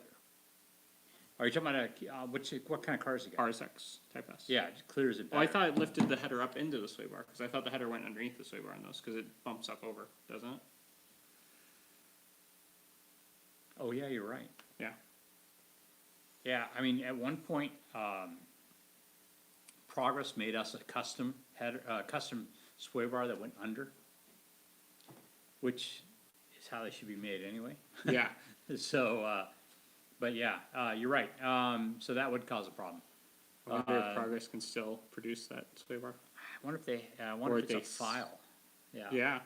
Are you talking about what kind of car is it got? RSX Type S. Yeah, it clears it Well, I better. thought it lifted the header up into the sway bar, because I thought the header went underneath the sway bar in those, because it bumps up over, doesn't it? Oh, yeah, you're right. Yeah. Yeah, I mean, at one point, Progress made us a custom header, custom sway bar that went under, which is how they should be made anyway. Yeah. So, but yeah, you're right. So that would cause a problem. I wonder if Progress can still produce that sway bar. I wonder if they, I wonder Or if it's they a file. Yeah. Yeah.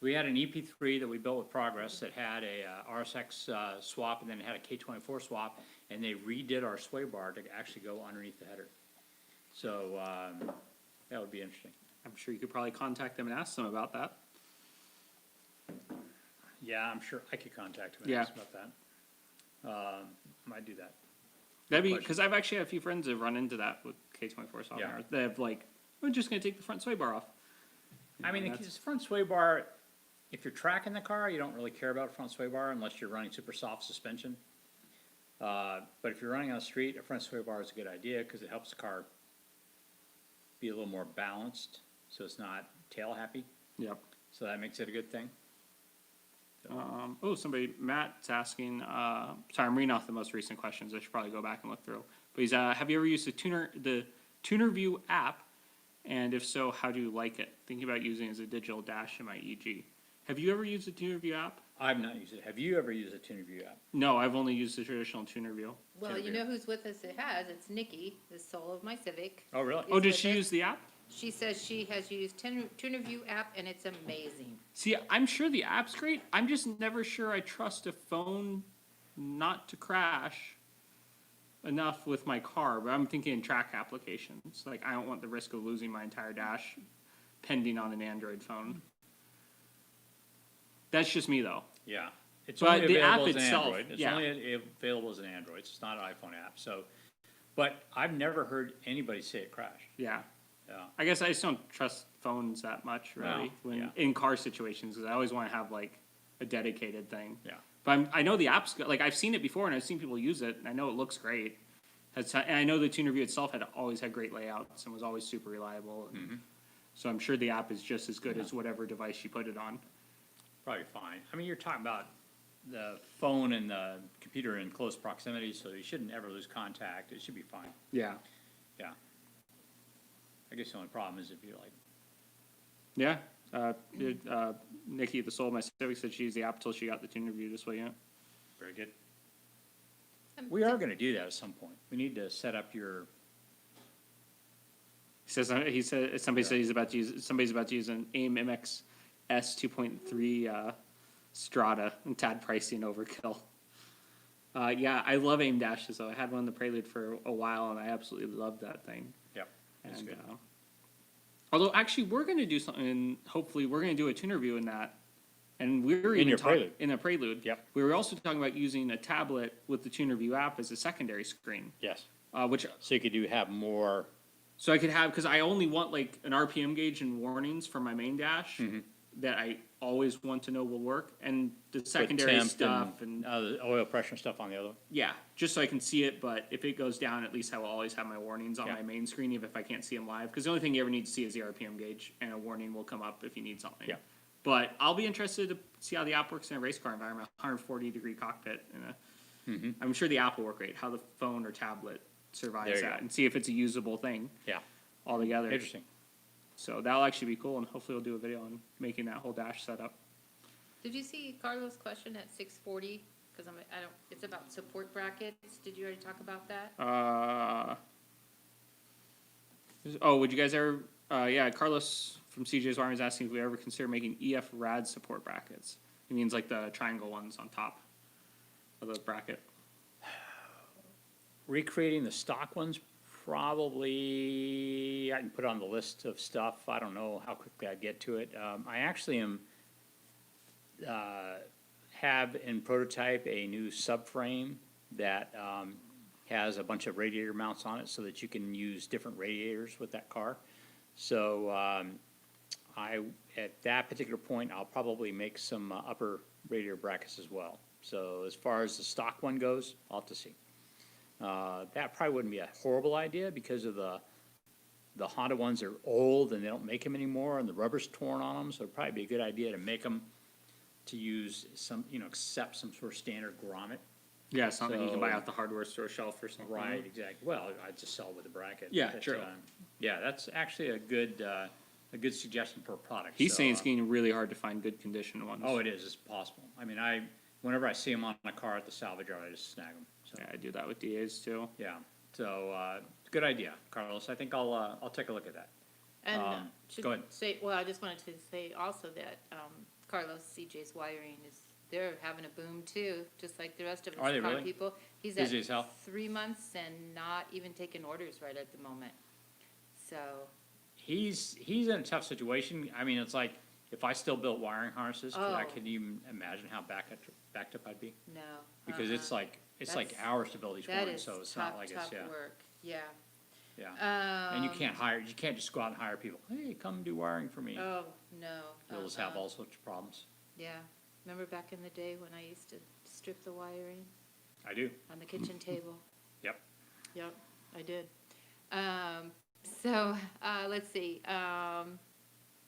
We had an EP3 that we built with Progress that had a RSX swap and then it had a K24 swap, and they redid our sway bar to actually go underneath the header. So that would be interesting. I'm sure you could probably contact them and ask them about that. Yeah, I'm sure I could contact them and Yeah. ask about that. Might do that. That'd be, Question. because I've actually had a few friends that have run into that with K24 software. They have like, we're just gonna take the front sway bar off. I mean, That's- the front sway bar, if you're tracking the car, you don't really care about a front sway bar unless you're running super soft suspension. But if you're running on the street, a front sway bar is a good idea because it helps the car be a little more balanced, so it's not tail happy. Yep. So that makes it a good thing. Matt's asking, sorry, I'm reading off the most recent questions. I should probably go back and look through. But he's, have you ever used the Tuner View app? And if so, how do you like it? Thinking about using it as a digital dash in my EG. Have you ever used the Tuner View app? I've not used it. Have you ever used a TunerView app? No, I've only used the traditional Tuner View. Well, you know who's with us it has? It's Nikki, the soul of my Civic. Oh, really? Oh, did with she us. use the app? She says she has used TunerView app and it's amazing. See, I'm sure the app's great. I'm just never sure I trust a phone not to crash enough with my car. But I'm thinking in track applications. Like, I don't want the risk of losing my entire dash pending on an Android phone. That's just me, though. Yeah. It's But only the app available as an itself, Android. It's yeah. only available as an Android. It's not an iPhone app. So, but I've never heard anybody say it crashed. Yeah. Yeah. I guess I just don't trust phones that much, really, No, when yeah. in car situations, because I always want to have, like, a dedicated thing. Yeah. But I know the app's good. Like, I've seen it before, and I've seen people use it, and I know it looks great. And I know the Tuner View itself had always had great layouts and was always super reliable. And so I'm sure the app is just as good as whatever device you put it on. Probably fine. I mean, you're talking about the phone and the computer in close proximity, so you shouldn't ever lose contact. It should be fine. Yeah. Yeah. I guess the only problem is if you're like, Yeah. Nikki, the soul of my Civic, said she used the app till she got the Tuner View this way, yeah. very good. We are gonna do that at some point. We need to set up your, He said somebody's about to use an AIM MX S 2.3 Strata and tad pricing overkill. Yeah, I love AIM dashes though. I had one in the Prelude for a while and I absolutely loved that thing. yep, that's And, good. although actually we're gonna do something, and hopefully we're gonna do a tuner view in that. And we were In even your talking Prelude. in a Prelude. Yep. We were also talking about using a tablet with the tuner view app as a secondary screen, Yes. which So you could have more, so I could have, because I only want like an RPM gauge and warnings for my main dash that I always want to know will work, and the secondary temp stuff and the oil pressure and stuff on the other one. yeah, just so I can see it. But if it goes down, at least I will always have my warnings on Yeah. my main screen, even if I can't see them live. Because the only thing you ever need to see is the RPM gauge, and a warning will come up if you need something. Yeah. But I'll be interested to see how the app works in a race car environment, 140-degree cockpit. I'm sure the app will work great. How the phone or tablet survives There you that, go. and see if it's a usable thing Yeah, altogether. interesting. So that'll actually be cool, and hopefully we'll do a video on making that whole dash setup. Did you see Carlos' question at 6:40? Because it's about support brackets. Did you already talk about that? Would you guys ever? Yeah, Carlos from CJ's Army is asking if we ever consider making EF rad support brackets. He means like the triangle ones on top of the bracket. Recreating the stock ones, probably, I can put on the list of stuff. I don't know how quickly I'd get to it. I actually have in prototype a new subframe that, has a bunch of radiator mounts on it so that you can use different radiators with that car. So, at that particular point, I'll probably make some upper radiator brackets as well. So as far as the stock one goes, I'll have to see. That probably wouldn't be a horrible idea because of the Honda ones are old and they don't make them anymore and the rubber's torn on them, so it'd probably be a good idea to make them to use some, accept some sort of standard grommet. Yeah, something you can buy So- out the hardware store shelf or something. Right, exactly. Well, I'd just sell it with a bracket. Yeah, But, true. Yeah, that's actually a good suggestion for a product. He's So, saying it's getting really hard to find good condition ones. Oh, it is, it's possible. I mean, whenever I see them on a car at the salvage yard, I just snag them, so, Yeah, I do that with DAs too. yeah. So, good idea, Carlos. I think I'll take a look at that. And go ahead. I just wanted to say also that Carlos CJ's wiring they're having a boom too, just like the rest of us Are they car really? people. He's Busy at as hell? 3 months and not even taking orders right at the moment. So, He's in a tough situation. I mean, it's like, if I still built wiring harnesses, I Oh. couldn't even imagine how backed up I'd be. no. Because it's like That's- hours to build each That one, is so it's not tough, like it's, tough yeah, work, yeah. yeah. And you can't just go out and hire people, hey, come do wiring for me. Oh, no. You'll just have all sorts of problems. Yeah. Remember back in the day when I used to strip the wiring I do, on the kitchen table? yep. Yep, I did. So, let's see,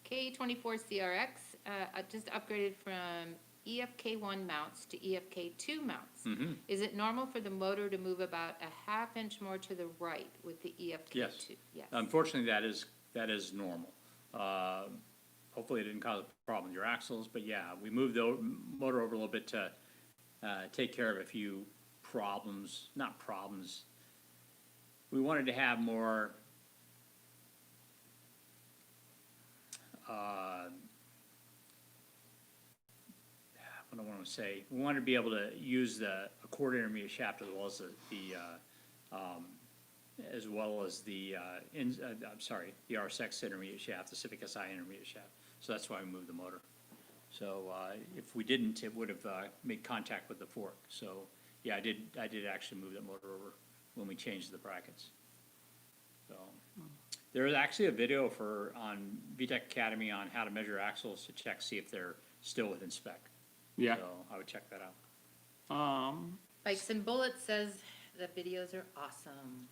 K24CRX, I just upgraded from EFK1 mounts to EFK2 mounts. Mm-hmm. Is it normal for the motor to move about a half inch more to the right with the EFK2? Yes. Yes. Unfortunately, that is normal. Hopefully it didn't cause a problem with your axles, but yeah, we moved the motor over a little bit to take care of a few problems, not problems. We wanted to have more what do I want to say? We wanted to be able to use a quarter intermediate shaft as well as the RSX intermediate shaft, the Civic SI intermediate shaft. So that's why we moved the motor. So if we didn't, it would have made contact with the fork. So yeah, I did actually move that motor over when we changed the brackets. So there is actually a video on VTEC Academy on how to measure axles to check, see if they're still within spec. Yeah. So I would check that out. Bikes and Bullets says the videos are awesome.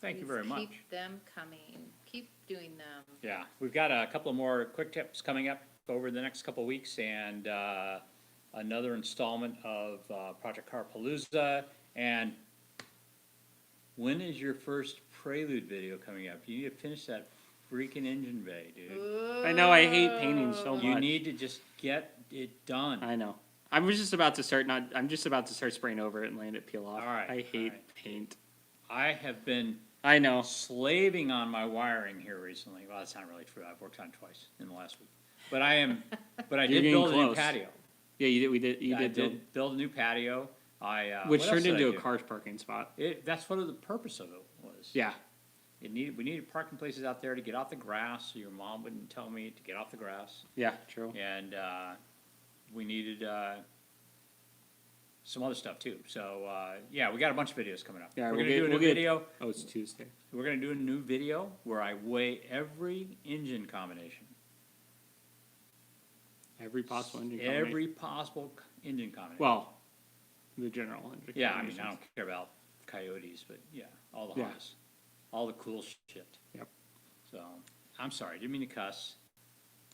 Thank you Please very much. Keep them coming. Keep doing them. Yeah, we've got a couple of more quick tips coming up over the next couple of weeks, and another installment of Project Carpalooza. And when is your first Prelude video coming up? You need to finish that freaking engine bay, dude. I know, I hate painting so much. You need to just get it done. I know. I'm just about to start spraying over it and letting it peel off. All right, I hate all right. paint. I have been I know. slaving on my wiring here recently. Well, that's not really true. I've worked on it twice in the last week. But I You're did getting build a new close. patio. Yeah, you did. We did. You I did. build- did build a new patio. Which what turned else did I into a do? car parking spot. That's what the purpose of it was. Yeah. We needed parking places out there to get off the grass, so your mom wouldn't tell me to get off the grass. Yeah. True. And, we needed, some other stuff too. So, yeah, we got a bunch of videos coming up. Yeah, We're we'll gonna get- do a new we'll get- video. Oh, it's Tuesday. We're gonna do a new video where I weigh every engine combination. Every possible engine. Every possible engine combination. Well, the general engine. Yeah, I mean, I combinations. don't care about coyotes, but yeah, all the Yeah. Hondas, all the cool shit. Yep. So, I'm sorry, didn't mean to cuss.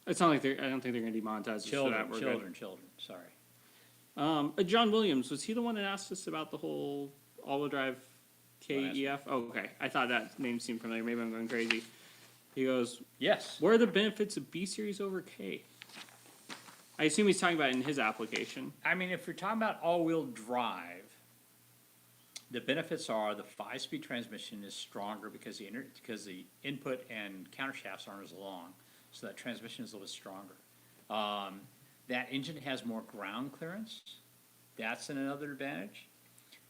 It's not like I don't think they're going to demonetize us for that. Children, We're children, sorry. good. John Williams, was he the one that asked us about the whole all-wheel drive KEF? Oh, okay. I thought that name seemed familiar. Maybe I'm going crazy. He goes, Yes, what are the benefits of B series over K? I assume he's talking about it in his application. I mean, if you're talking about all-wheel drive, the benefits are the 5-speed transmission is stronger because the input and countershafts aren't as long, so that transmission is a little bit stronger. That engine has more ground clearance. That's another advantage.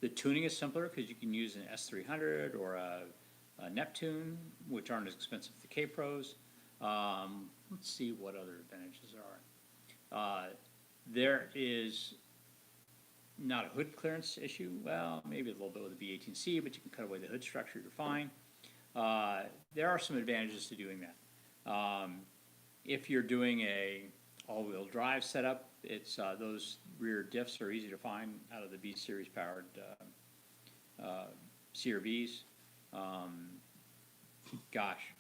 The tuning is simpler because you can use an S300 or a Neptune, which aren't as expensive as the K-Pros. Let's see what other advantages there are. There is not a hood clearance issue. Well, maybe a little bit with the V18C, but you can cut away the hood structure, you're fine. There are some advantages to doing that. if you're doing a all-wheel drive setup, it's, those rear diffs are easy to find out of the B series powered, CRVs. Gosh,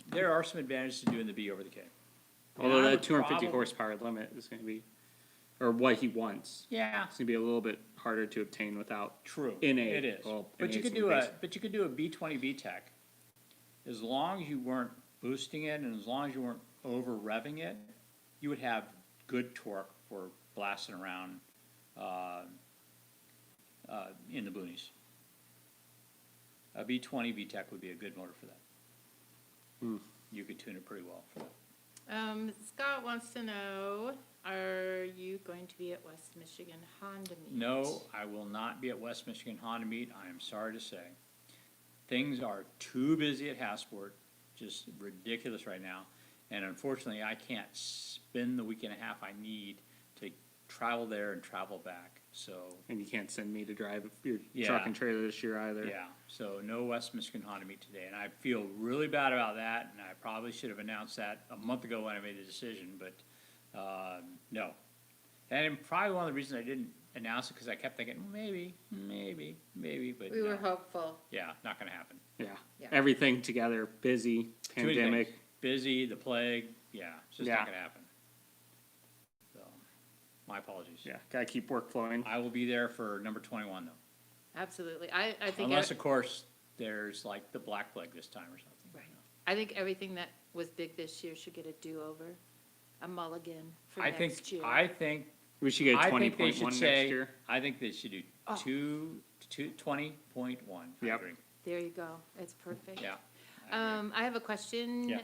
there are some advantages to doing the B over the K. And Although I that would 250 probably- horsepower limit is going to be, or what he wants, Yeah, it's going to be a little bit harder to obtain without. true. In a- It is. well, But in you a could single do a, base. but you could do a B20 VTEC. As long as you weren't boosting it and as long as you weren't over revving it, you would have good torque for blasting around, in the boonies. A B20 VTEC would be a good motor for that. You could tune it pretty well for that. Scott wants to know, are you going to be at West Michigan Honda Meet? No, I will not be at West Michigan Honda Meet, I am sorry to say. Things are too busy at Hassport, just ridiculous right now. And unfortunately, I can't spend the week and a half I need to travel there and travel back, so, And you can't send me to drive your Yeah. truck and trailer this year either. yeah. So no West Michigan Honda Meet today, and I feel really bad about that, and I probably should have announced that a month ago when I made the decision, but, no. And probably one of the reasons I didn't announce it, because I kept thinking, well, maybe, but We were no. hopeful. Yeah, not gonna happen. Yeah. Yeah. Everything together, busy, Too many pandemic. things. Busy, the plague, yeah, it's just Yeah. not gonna happen. So, my apologies. Yeah, gotta keep work flowing. I will be there for number 21 though. Absolutely. I think, Unless, of course, there's like the Black Plague this time or something. Right. I think everything that was big this year should get a do-over, a mulligan for I next think, year. I think, We should get I 20.1 think they should next say, year. I think they should do Oh. 20.1. I Yep. agree. There you go. It's perfect. Yeah. I agree. I have a question. Yeah.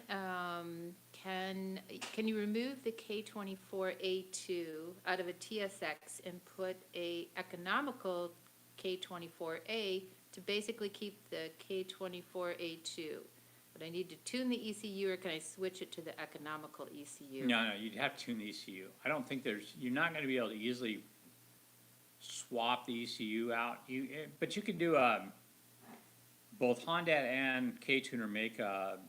Can you remove the K24A2 out of a TSX and put a economical K24A to basically keep the K24A2? Would I need to tune the ECU or can I switch it to the economical E ECU? No, you'd have to tune the ECU. I don't think you're not gonna be able to easily swap the ECU out. But you could do, both Honda and K-Tuner make a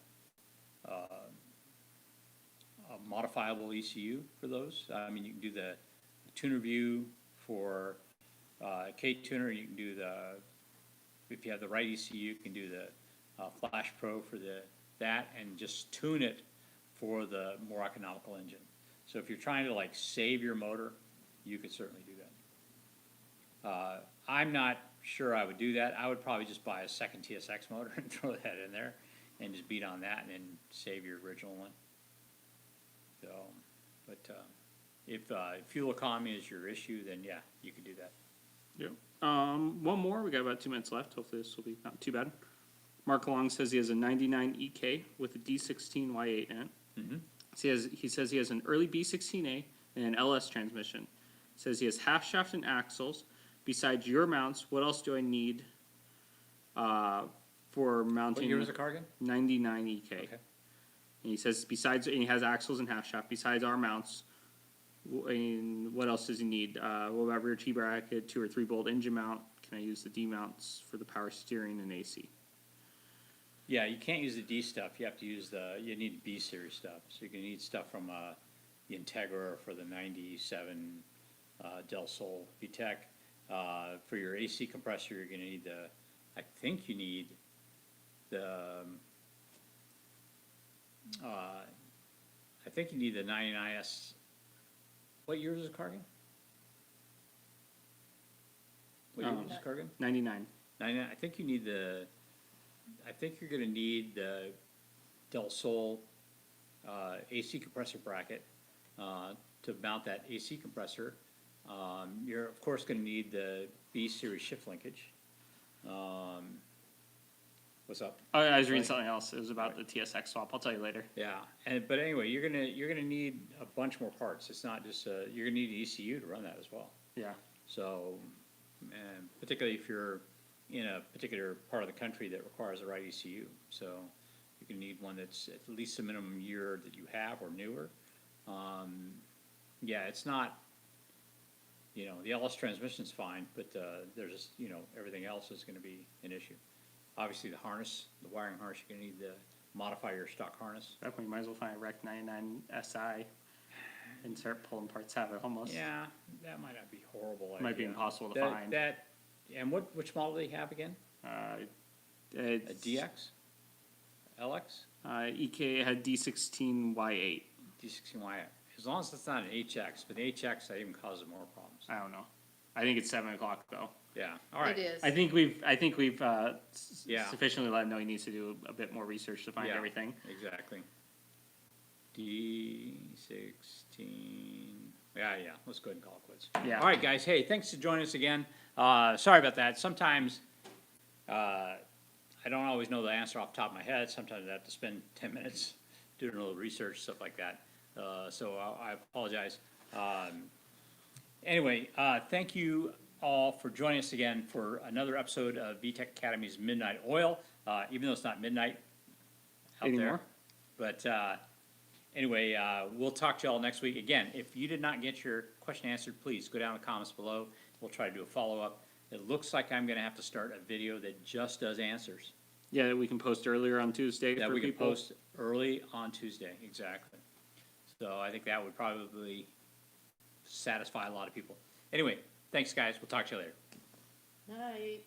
modifiable ECU for those. I mean, you can do the tuner view for, K-Tuner, you can do if you have the right ECU, you can do the, Flash Pro for that and just tune it for the more economical engine. So if you're trying to like save your motor, you could certainly do that. I'm not sure I would do that. I would probably just buy a second TSX motor and throw that in there and just beat on that and then save your original one. So, but, if fuel economy is your issue, then yeah, you could do that. Yep. One more. We got about 2 minutes left. Hopefully this will be not too bad. Mark Long says he has a 99 EK with a D16 Y8 in it. Mhm. He says he has an early B16A and an LS transmission. Says he has half shaft and axles. Besides your mounts, what else do I need for What mounting year was the car again? 99 EK? Okay. And he says and he has axles and half shaft. Besides our mounts, and what else does he need? What about rear T-bracket, 2 or 3 bolt engine mount? Can I use the D mounts for the power steering and AC? Yeah, you can't use the D stuff. You have to use you need B series stuff. So you're gonna need stuff from, the Integra or for the 97, Del Sol VTEC. For your AC compressor, you're gonna need I think you need the, I think you need the 99S. What year was the car again? What year was this car again? 99. 99, I think you're gonna need the Del Sol, AC compressor bracket, to mount that AC compressor. You're of course gonna need the B series shift linkage. What's up? Oh, I was reading something else. It was about the TSX swap. I'll tell you later. Yeah, but anyway, you're gonna need a bunch more parts. It's not just, you're gonna need an ECU to run that as well. Yeah. So, and particularly if you're in a particular part of the country that requires the right ECU. So you're gonna need one that's at least a minimum year that you have or newer. Yeah, it's not, the LS transmission's fine, but, there's, everything else is gonna be an issue. Obviously, the harness, the wiring harness, you're gonna need the modify your stock harness. That point, you might as well find a Rec 99 SI and start pulling parts out of it almost. Yeah, that might not be horrible. Might be idea. impossible to That- find. That, and which model do they have again? A It's, DX? LX? EK had D16Y8. D16Y. As long as it's not an HX, but the HX, that even causes more problems. I don't know. I think it's 7 o'clock though. Yeah, all right. It is. I think we've Yeah. sufficiently let him know he needs to do a bit more research to find Yeah. everything. Exactly. D16. Yeah, let's go ahead and call it quits. Yeah. All right, guys. Hey, thanks for joining us again. Sorry about that. Sometimes I don't always know the answer off the top of my head. Sometimes I have to spend 10 minutes doing a little research, stuff like that. So I apologize. Anyway, thank you all for joining us again for another episode of VTEC Academy's Midnight Oil, even though it's not midnight out Anymore. there. But anyway, we'll talk to y'all next week. Again, if you did not get your question answered, please go down in the comments below. We'll try to do a follow-up. It looks like I'm going to have to start a video that just does answers. Yeah, that we can post earlier on Tuesday That for we can people. post early on Tuesday, exactly. So I think that would probably satisfy a lot of people. Anyway, thanks, guys. We'll talk to you later. Night.